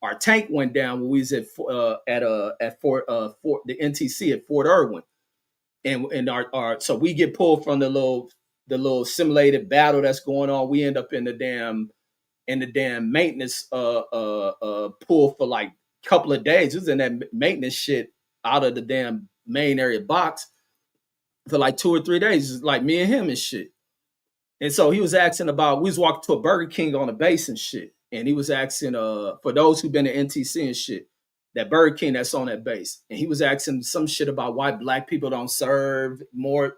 Our tank went down when we was at Fort the NTC at Fort Irwin, and our so we get pulled from the little simulated battle that's going on. We end up in the damn maintenance pool for like a couple of days. It was in that maintenance shit out of the damn main area box for like 2 or 3 days. It's like me and him and shit. And so he was asking about, we was walking to a Burger King on the base and shit. And he was asking, for those who've been to NTC and shit, that Burger King that's on that base. And he was asking some shit about why black people don't serve more,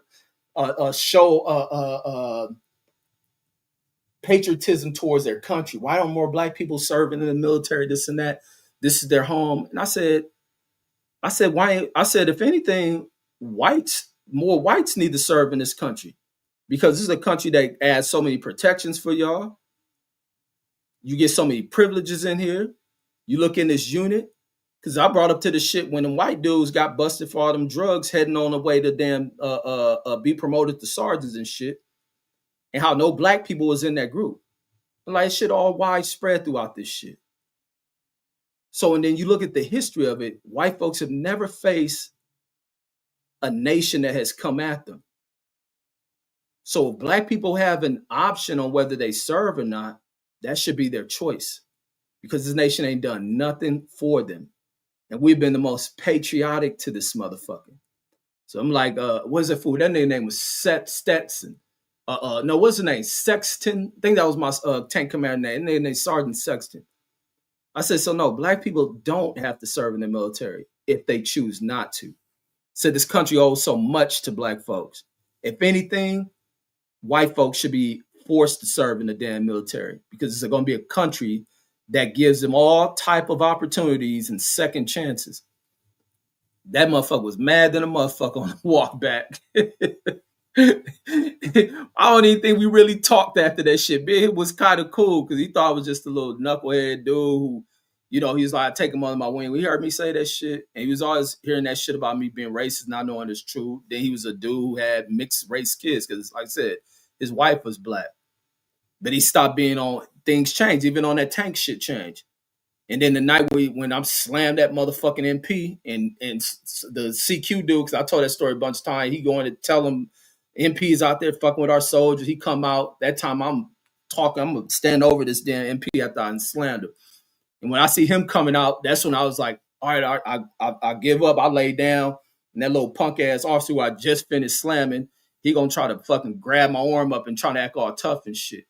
show patriotism towards their country. Why don't more black people serve in the military, this and that? This is their home. And I said, why? I said, if anything, more whites need to serve in this country, because this is a country that adds so many protections for y'all. You get so many privileges in here. You look in this unit, because I brought up to the shit when the white dudes got busted for all them drugs heading on the way to damn be promoted to sergeants and shit, and how no black people was in that group. And like shit all widespread throughout this shit. So, and then you look at the history of it, white folks have never faced a nation that has come at them. So if black people have an option on whether they serve or not, that should be their choice, because this nation ain't done nothing for them. And we've been the most patriotic to this motherfucker. So I'm like, what is that fool? That name was Seth Stetson. No, what's his name? Sexton. I think that was my tank commander name. And then they Sergeant Sexton. I said, so no, black people don't have to serve in the military if they choose not to. Said this country owes so much to black folks. If anything, white folks should be forced to serve in the damn military because it's going to be a country that gives them all type of opportunities and second chances. That motherfucker was mad than a motherfucker on the walk back. I don't even think we really talked after that shit. It was kind of cool because he thought I was just a little knucklehead dude who, you know, he was like, I take him under my wing. He heard me say that shit. And he was always hearing that shit about me being racist, not knowing it's true. Then he was a dude who had mixed race kids because, like I said, his wife was black. But he stopped being on, things changed, even on that tank shit changed. And then the night when I'm slammed that motherfucking MP and the CQ dude, because I told that story a bunch of times, he going to tell him MPs out there fucking with our soldiers. He come out. That time I'm talking, I'm going to stand over this damn MP after I slammed him. And when I see him coming out, that's when I was like, all right, I give up. I lay down. And that little punk ass officer who I just finished slamming, he going to try to fucking grab my arm up and try to act all tough and shit.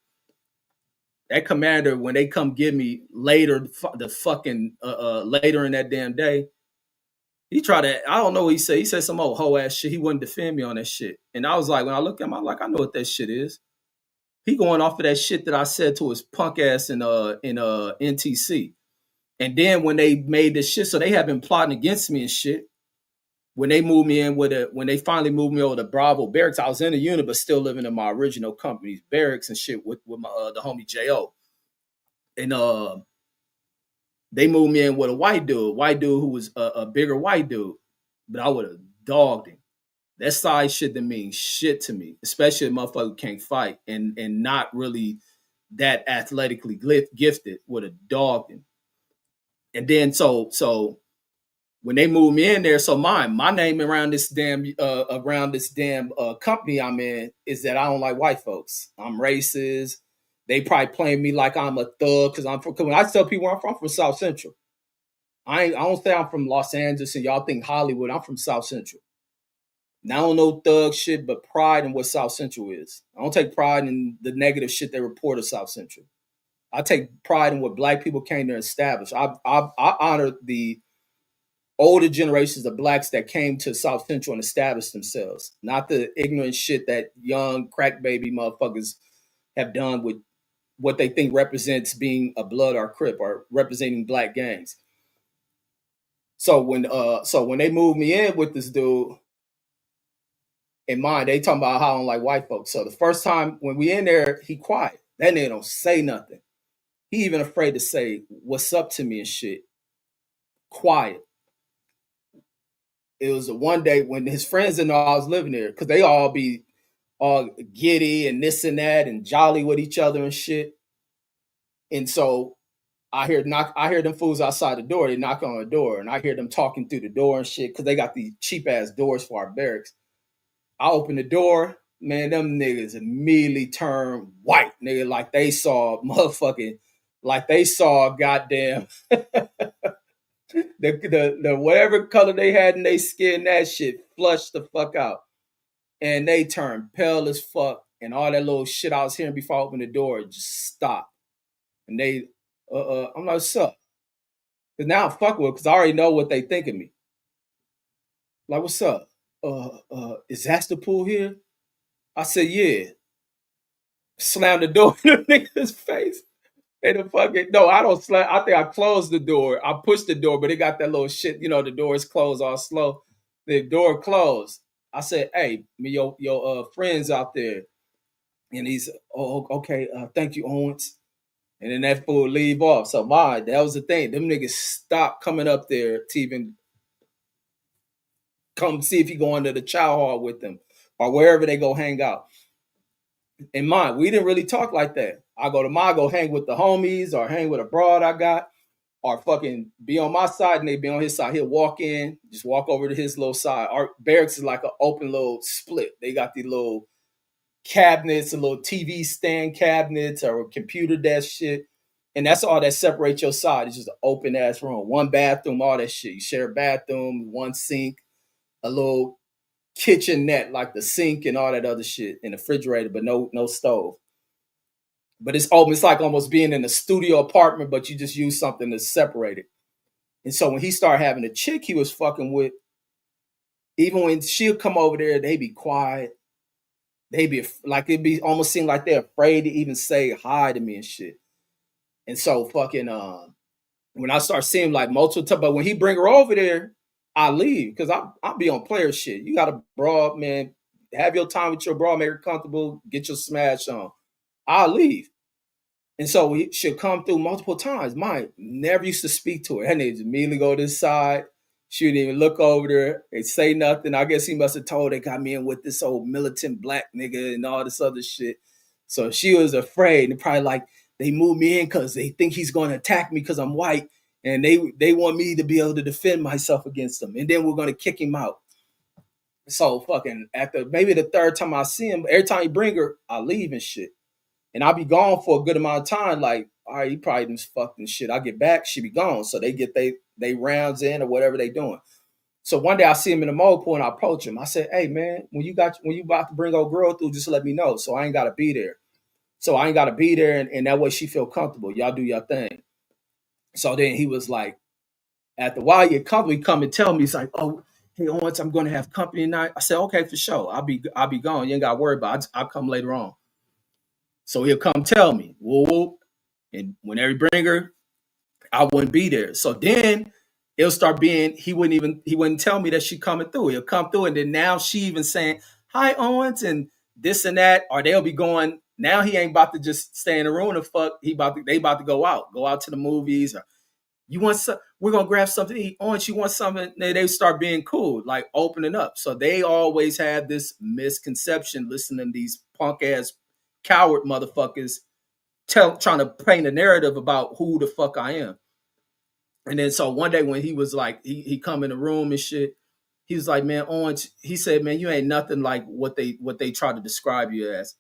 That commander, when they come get me later, the fucking later in that damn day, he tried to, I don't know what he said. He said some old hoe ass shit. He wouldn't defend me on that shit. And I was like, when I look at him, I'm like, I know what that shit is. He going off of that shit that I said to his punk ass in NTC. And then when they made this shit, so they have been plotting against me and shit. When they moved me in when they finally moved me over to Bravo Barracks, I was in a unit, but still living in my original company's barracks and shit with my the homie J.O. And they moved me in with a white dude who was a bigger white dude, but I would have dogged him. That size shit didn't mean shit to me, especially a motherfucker who can't fight and not really that athletically gifted, would have dogged him. And then so when they moved me in there, so my name around this damn company I'm in is that I don't like white folks. I'm racist. They probably playing me like I'm a thug because when I tell people I'm from South Central. I don't say I'm from Los Angeles and y'all think Hollywood. I'm from South Central. Now I don't know thug shit, but pride in what South Central is. I don't take pride in the negative shit they report of South Central. I take pride in what black people came there and established. I honor the older generations of blacks that came to South Central and established themselves, not the ignorant shit that young crack baby motherfuckers have done with what they think represents being a blood or crip or representing black gangs. So when they moved me in with this dude, in mind, they talking about how I don't like white folks. So the first time when we in there, he quiet. That nigga don't say nothing. He even afraid to say what's up to me and shit. Quiet. It was a one day when his friends didn't know I was living there because they all be all giddy and this and that and jolly with each other and shit. And so I hear them fools outside the door. They knock on the door and I hear them talking through the door and shit because they got these cheap ass doors for our barracks. I open the door, man, them niggas immediately turn white, nigga, like they saw goddamn the whatever color they had in their skin, that shit flushed the fuck out. And they turned pale as fuck. And all that little shit I was hearing before I opened the door just stopped. And they, I'm like, what's up? Because now I'm fucking with because I already know what they think of me. Like, what's up? Is Astapool here? I said, yeah. Slam the door in the nigga's face. And the fucking, no, I don't slam. I think I closed the door. I pushed the door, but it got that little shit, you know, the doors closed all slow. The door closed. I said, hey, your friends out there. And he's, oh, okay, thank you, Owens. And then that fool leave off. So that was the thing. Them niggas stopped coming up there to even come see if he go into the chow hall with them or wherever they go hang out. In mine, we didn't really talk like that. I go hang with the homies or hang with a broad I got or fucking be on my side and they be on his side. He'll walk in, just walk over to his little side. Our barracks is like an open little split. They got these little cabinets, a little TV stand cabinets or a computer desk shit. And that's all that separates your side. It's just an open ass room. One bathroom, all that shit. You share a bathroom, one sink, a little kitchenette, like the sink and all that other shit, in the refrigerator, but no stove. But it's almost like almost being in a studio apartment, but you just use something to separate it. And so when he started having a chick he was fucking with, even when she'll come over there, they be quiet. They be like, it'd be almost seem like they're afraid to even say hi to me and shit. And so fucking when I start seeing like multiple times, but when he bring her over there, I leave because I'll be on player shit. You got a broad, man. Have your time with your broad, make her comfortable, get your smash on. I'll leave. And so she'll come through multiple times. Mine never used to speak to her. Her name immediately go to the side. She didn't even look over there and say nothing. I guess he must have told they got me in with this old militant black nigga and all this other shit. So she was afraid and probably like they moved me in because they think he's going to attack me because I'm white, and they want me to be able to defend myself against him, and then we're going to kick him out. So fucking after maybe the third time I see him, every time he bring her, I leave and shit. And I'll be gone for a good amount of time. Like, all right, he probably done fucked and shit. I get back, she be gone. So they get they rounds in or whatever they doing. So one day I see him in the mobile pool and I approach him. I said, hey man, when you about to bring old girl through, just let me know. So I ain't gotta be there. So I ain't gotta be there, and that way she feel comfortable. Y'all do your thing. So then he was like, after a while, you come and tell me, he's like, oh, hey, once I'm gonna have company tonight. I said, okay, for sure. I'll be gone. You ain't gotta worry about it. I'll come later on. So he'll come tell me, whoop, whoop. And whenever he bring her, I wouldn't be there. So then it'll start being, he wouldn't tell me that she coming through. He'll come through, and then now she even saying, hi, Owens, and this and that, or they'll be going, now he ain't about to just stay in the room and fuck. They about to go out to the movies, or you want some, we're gonna grab something to eat. Owens, you want something? They start being cool, like opening up. So they always have this misconception, listening to these punk ass coward motherfuckers trying to paint a narrative about who the fuck I am. And then so one day when he was like, he come in the room and shit, he was like, man, Orange, he said, man, you ain't nothing like what they try to describe you as.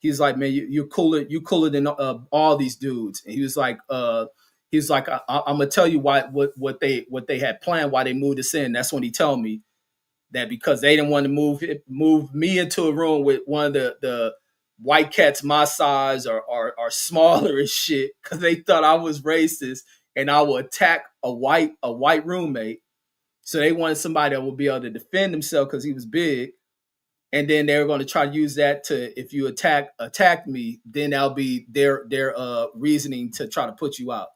He's like, man, you're cooler than all these dudes. And he was like, I'm gonna tell you what they had planned, why they moved us in. That's when he told me that because they didn't want to move me into a room with one of the white cats my size or smaller as shit, because they thought I was racist and I would attack a white roommate. So they wanted somebody that would be able to defend himself because he was big. And then they were going to try to use that to, if you attack me, then that'll be their reasoning to try to put you out.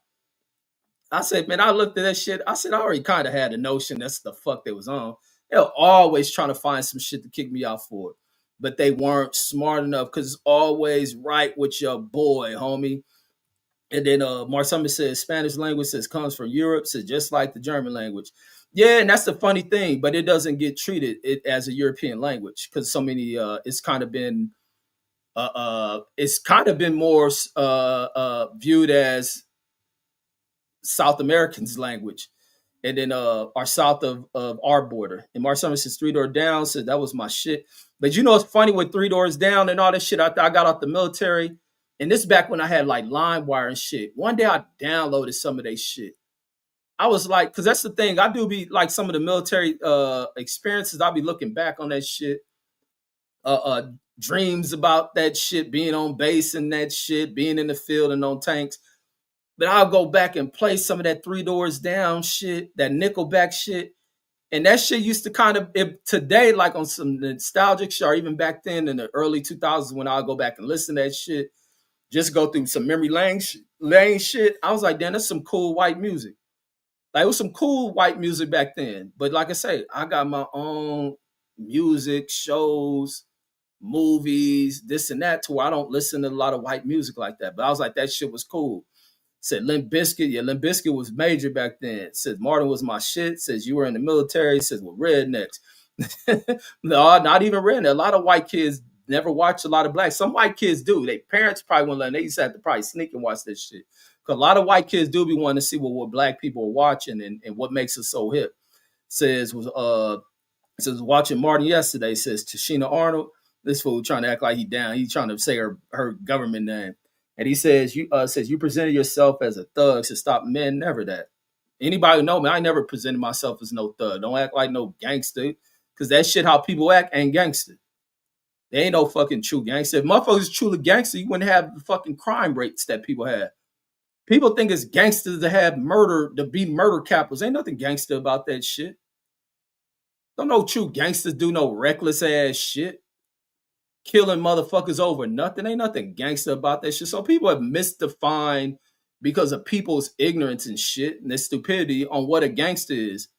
I said, man, I looked at that shit. I said, I already kind of had a notion that's the fuck they was on. They're always trying to find some shit to kick me out for it. But they weren't smart enough, because it's always right with your boy, homie. And then Marsummer says Spanish language says comes from Europe, says just like the German language. Yeah, and that's the funny thing, but it doesn't get treated as a European language, because so many it's kind of been more viewed as South Americans language. And then are south of our border. And Marsummer says Three Door Down, said that was my shit. But you know, it's funny with Three Doors Down and all that shit. I got out the military, and this back when I had like LimeWire and shit. One day I downloaded some of their shit. I was like, because that's the thing, I do be like some of the military experiences. I'll be looking back on that shit. Dreams about that shit, being on base and that shit, being in the field and on tanks. But I'll go back and play some of that Three Doors Down shit, that Nickelback shit. And that shit used to kind of, today, like on some nostalgic shit, or even back then in the early 2000s when I'll go back and listen to that shit, just go through some memory lane shit. I was like, damn, that's some cool white music. Like, it was some cool white music back then. But like I say, I got my own music, shows, movies, this and that, to where I don't listen to a lot of white music like that. But I was like, that shit was cool. Said Limp Bizkit. Yeah, Limp Bizkit was major back then. Says Martin was my shit. Says you were in the military. Says we're rednecks. No, not even redneck. A lot of white kids never watch a lot of black. Some white kids do. Their parents probably won't let them. They used to have to probably sneak and watch this shit. Because a lot of white kids do be wanting to see what black people are watching and what makes us so hip. Says watching Martin yesterday. Says Tashina Arnold. This fool trying to act like he down. He trying to say her government name. And he says, you presented yourself as a thug to stop men. Never that. Anybody know me? I never presented myself as no thug. Don't act like no gangster. Because that shit how people act ain't gangster. They ain't no fucking true gangster. If motherfuckers truly gangster, you wouldn't have the fucking crime rates that people have. People think it's gangsters to have murder, to be murder capitals. Ain't nothing gangster about that shit. Don't no true gangsters do no reckless ass shit. Killing motherfuckers over nothing. Ain't nothing gangster about that shit. So people have misdefined because of people's ignorance and shit and their stupidity on what a gangster is.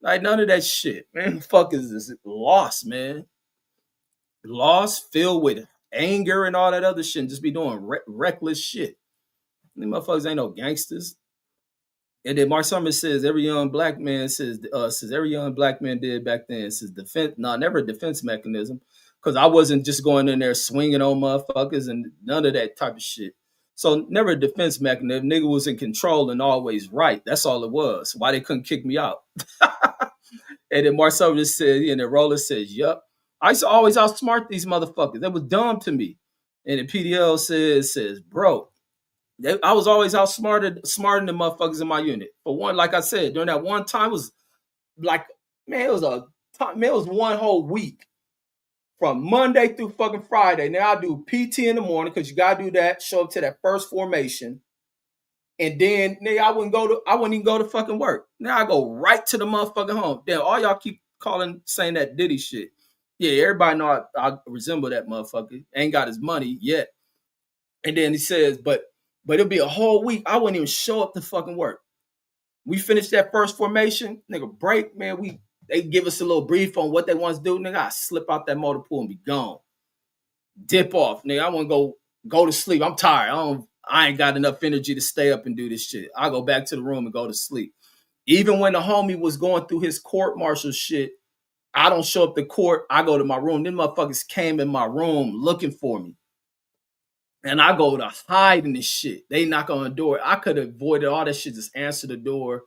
Like none of that shit, man. Fuckers is lost, man. Lost, filled with anger and all that other shit, and just be doing reckless shit. These motherfuckers ain't no gangsters. And then Mark Summers says every young black man says every young black man did back then. Says defense, never a defense mechanism, because I wasn't just going in there swinging on motherfuckers and none of that type of shit. So never a defense mechanism. Nigga was in control and always right. That's all it was. Why they couldn't kick me out. And then Mark Summers said, and then Roller says, "Yup, I used to always outsmart these motherfuckers. That was dumb to me." And the PDL says, "Bro, I was always smarter than the motherfuckers in my unit. For one, like I said, during that one time, it was like, man, it was one whole week from Monday through fucking Friday. Now I do PT in the morning because you gotta do that. Show up to that first formation, and then nigga, I wouldn't even go to fucking work. Now I go right to the motherfucking home. Then all y'all keep saying that Diddy shit. Yeah, everybody know I resemble that motherfucker. Ain't got his money yet. And then he says, but it'll be a whole week. I wouldn't even show up to fucking work. We finished that first formation, nigga, break, man. They give us a little brief on what they want to do, nigga. I slip out that motor pool and be gone. Dip off, nigga. I want to go to sleep. I'm tired. I ain't got enough energy to stay up and do this shit. I go back to the room and go to sleep. Even when the homie was going through his court martial shit, I don't show up to court. I go to my room. Them motherfuckers came in my room looking for me. And I go to hide in this shit. They knock on the door. I could have avoided all that shit. Just answer the door,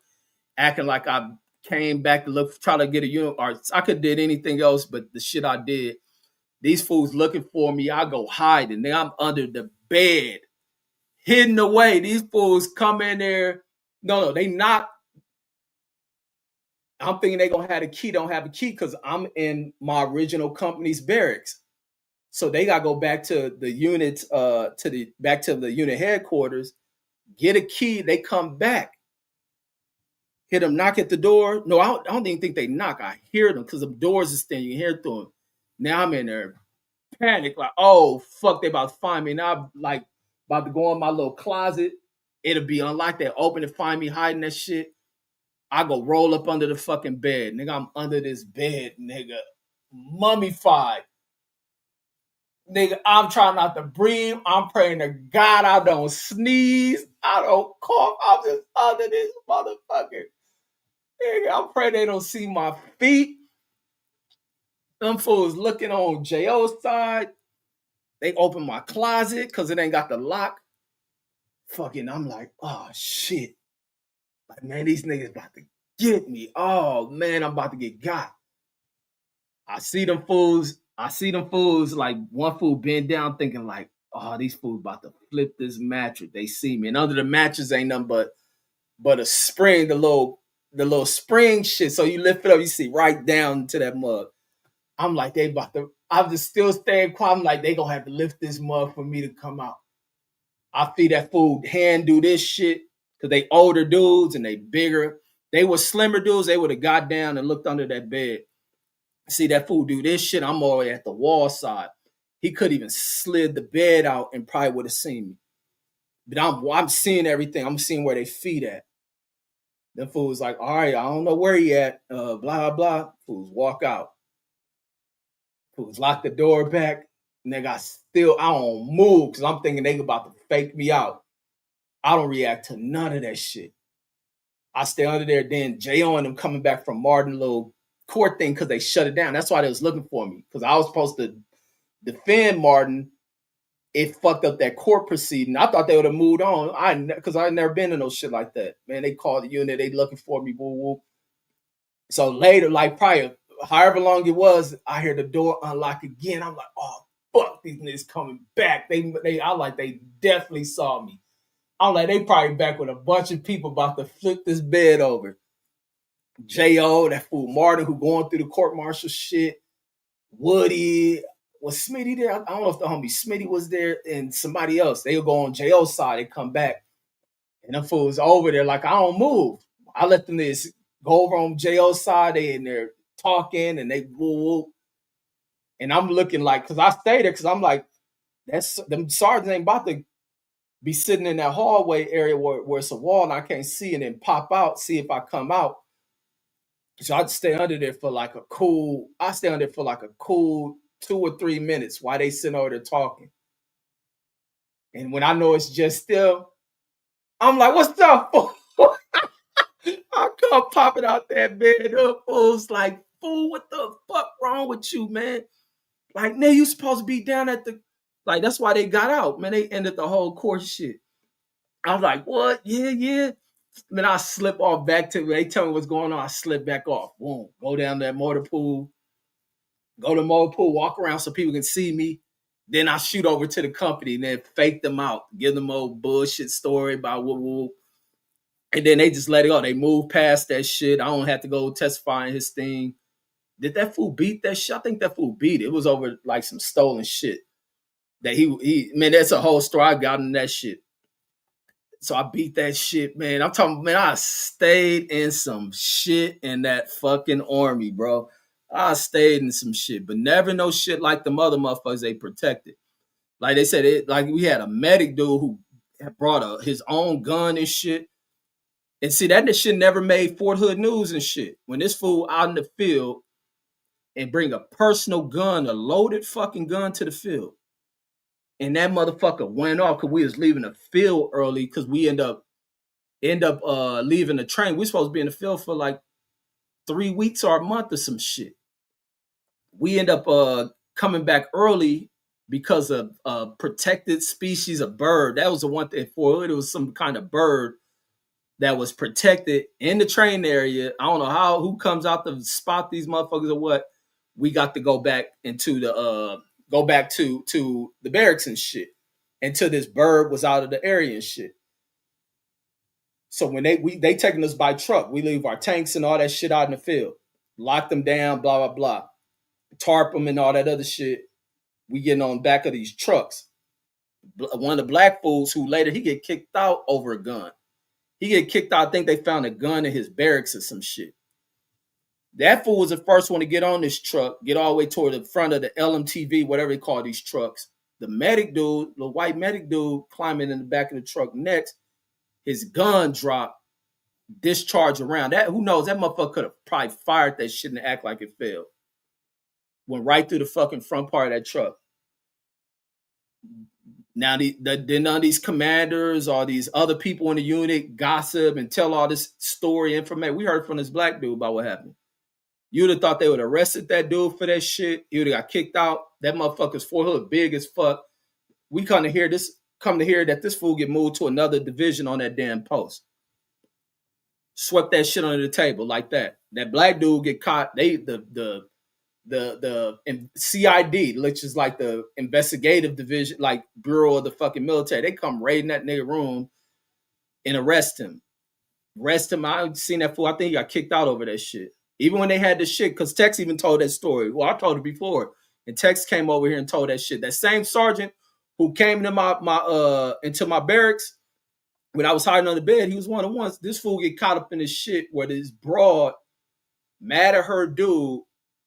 acting like I came back to try to get a unit. Or I could have did anything else, but the shit I did. These fools looking for me. I go hiding. Then I'm under the bed, hidden away. These fools come in there. No, they knock. I'm thinking they gonna have the key. Don't have a key because I'm in my original company's barracks. So they gotta go back to the unit, back to the unit headquarters, get a key. They come back, hit them, knock at the door. No, I don't even think they knock. I hear them because the doors is thin. You hear through them. Now I'm in there, panic, like, oh fuck, they about to find me. Now I'm like about to go in my little closet. It'll be unlocked. They open and find me hiding that shit. I go roll up under the fucking bed, nigga. I'm under this bed, nigga, mummified. Nigga, I'm trying not to breathe. I'm praying to God I don't sneeze. I don't cough. I'm just under this motherfucker. Nigga, I'm praying they don't see my feet. Them fools looking on J.O.'s side. They open my closet because it ain't got the lock. Fucking, I'm like, oh shit. Like, man, these niggas about to get me. Oh man, I'm about to get got. I see them fools, like one fool bend down thinking like, oh, these fools about to flip this mattress. They see me. And under the mattress ain't nothing but a spring, the little spring shit. So you lift it up, you see right down to that mug. I'm like, they about to, I'm just still staying quiet. I'm like, they gonna have to lift this mug for me to come out. I feed that fool hand do this shit because they older dudes and they bigger. They were slimmer dudes. They would have got down and looked under that bed. See that fool do this shit. I'm already at the wall side. He could even slid the bed out and probably would have seen me. But I'm seeing everything. I'm seeing where they feet at. Them fools like, all right, I don't know where he at. Blah, blah, blah. Fools walk out. Fools lock the door back. Nigga, I don't move because I'm thinking they about to fake me out. I don't react to none of that shit. I stay under there. Then J.O. and them coming back from Martin little court thing because they shut it down. That's why they was looking for me because I was supposed to defend Martin. It fucked up that court proceeding. I thought they would have moved on. Because I never been in no shit like that. Man, they called the unit. They looking for me. Woo woo. So later, like probably however long it was, I hear the door unlock again. I'm like, oh fuck, these niggas coming back. They definitely saw me. I'm like, they probably back with a bunch of people about to flip this bed over. J.O., that fool Martin, who going through the court martial shit. Woody, was Smitty there? I don't know if the homie Smitty was there and somebody else. They'll go on J.O.'s side, they come back. And them fools over there like, I don't move. I let them just go over on J.O.'s side. They in there talking and they woo woo. And I'm looking like, because I stay there because I'm like, that's them sergeants ain't about to be sitting in that hallway area where it's a wall and I can't see and then pop out, see if I come out. So I'd stay under there for like I stay under there for like a cool 2 or 3 minutes while they sitting over there talking. And when I know it's just still, I'm like, what's up, fool? I come popping out that bed. The fool's like, fool, what the fuck wrong with you, man? Like, man, you supposed to be down at the, like, that's why they got out, man. They ended the whole course shit. I was like, what? Yeah, yeah. Then I slip off back to, they tell me what's going on. I slip back off. Boom. Go down that motor pool. Go to motor pool, walk around so people can see me. Then I shoot over to the company and then fake them out. Give them a old bullshit story about whoop whoop. And then they just let it go. They move past that shit. I don't have to go testify in his thing. Did that fool beat that shit? I think that fool beat it. It was over like some stolen shit. That he man, that's a whole story. I got in that shit. So I beat that shit, man. I'm talking, man, I stayed in some shit in that fucking army, bro. I stayed in some shit, but never no shit like the other motherfuckers they protected. Like they said, like we had a medic dude who had brought his own gun and shit. And see, that shit never made Fort Hood news and shit. When this fool out in the field and bring a personal gun, a loaded fucking gun to the field. And that motherfucker went off because we was leaving the field early because we end up leaving the train. We're supposed to be in the field for like 3 weeks or a month or some shit. We end up coming back early because of protected species of bird. That was the one thing for it. It was some kind of bird that was protected in the train area. I don't know who comes out to spot these motherfuckers or what. We got to go back into the to the barracks and shit until this bird was out of the area and shit. So when they taking us by truck, we leave our tanks and all that shit out in the field, lock them down, blah blah blah, tarp them and all that other shit. We getting on the back of these trucks. One of the black fools who later he get kicked out over a gun. He get kicked out. I think they found a gun in his barracks or some shit. That fool was the first one to get on this truck, get all the way toward the front of the LMTV, whatever they call these trucks. The medic dude, the white medic dude, climbing in the back of the truck next. His gun dropped, discharged around. That, who knows? That motherfucker could have probably fired that shit and act like it failed. Went right through the fucking front part of that truck. Now, none of these commanders or these other people in the unit gossip and tell all this story information. We heard from this black dude about what happened. You'd have thought they would have arrested that dude for that shit. He would have got kicked out. That motherfucker's forehead big as fuck. We come to hear that this fool get moved to another division on that damn post. Swept that shit under the table like that. That black dude get caught. The CID, which is like the investigative division, like Bureau of the fucking military. They come raiding that nigga room and arrest him. I seen that fool. I think he got kicked out over that shit. Even when they had this shit, because Tex even told that story. Well, I told it before. And Tex came over here and told that shit. That same sergeant who came into my barracks when I was hiding on the bed, he was one of the ones. This fool get caught up in this shit where this broad, mad at her dude,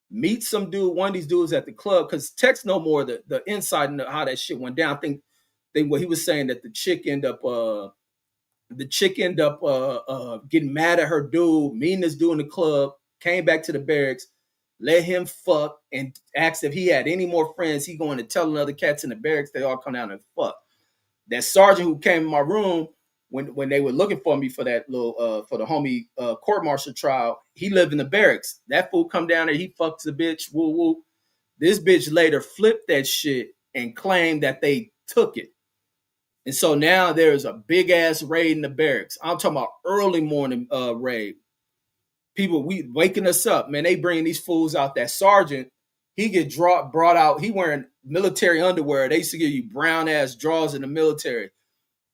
meets some dude, one of these dudes at the club, because Tex know more the inside and how that shit went down. I think what he was saying that the chick end up getting mad at her dude, meeting this dude in the club, came back to the barracks, let him fuck, and asked if he had any more friends. He going to tell another cats in the barracks. They all come down and fuck. That sergeant who came in my room when they were looking for me for that little for the homie court martial trial, he lived in the barracks. That fool come down there, he fucks the bitch, woo woo. This bitch later flipped that shit and claimed that they took it. And so now there's a big ass raid in the barracks. I'm talking about early morning raid. People waking us up, man. They bringing these fools out. That sergeant, he get brought out. He wearing military underwear. They used to give you brown ass drawers in the military.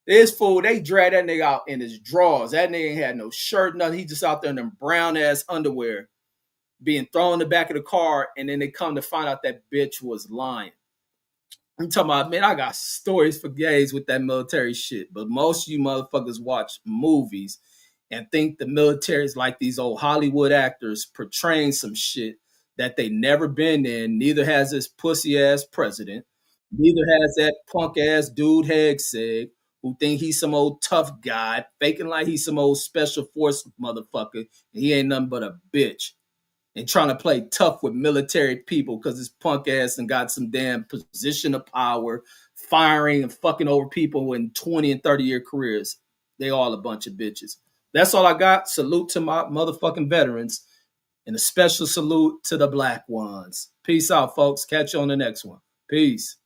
This fool, they drag that nigga out in his drawers. That nigga ain't had no shirt, nothing. He just out there in them brown ass underwear being thrown in the back of the car, and then they come to find out that bitch was lying. I'm talking about, man, I got stories for days with that military shit, but most of you motherfuckers watch movies and think the military is like these old Hollywood actors portraying some shit that they never been in. Neither has this pussy ass president. Neither has that punk ass dude Hegseg who think he's some old tough guy, faking like he's some old special force motherfucker. He ain't nothing but a bitch and trying to play tough with military people because his punk ass and got some damn position of power, firing and fucking over people in 20 and 30-year careers. They all a bunch of bitches. That's all I got. Salute to my motherfucking veterans and a special salute to the black ones. Peace out, folks. Catch you on the next one. Peace.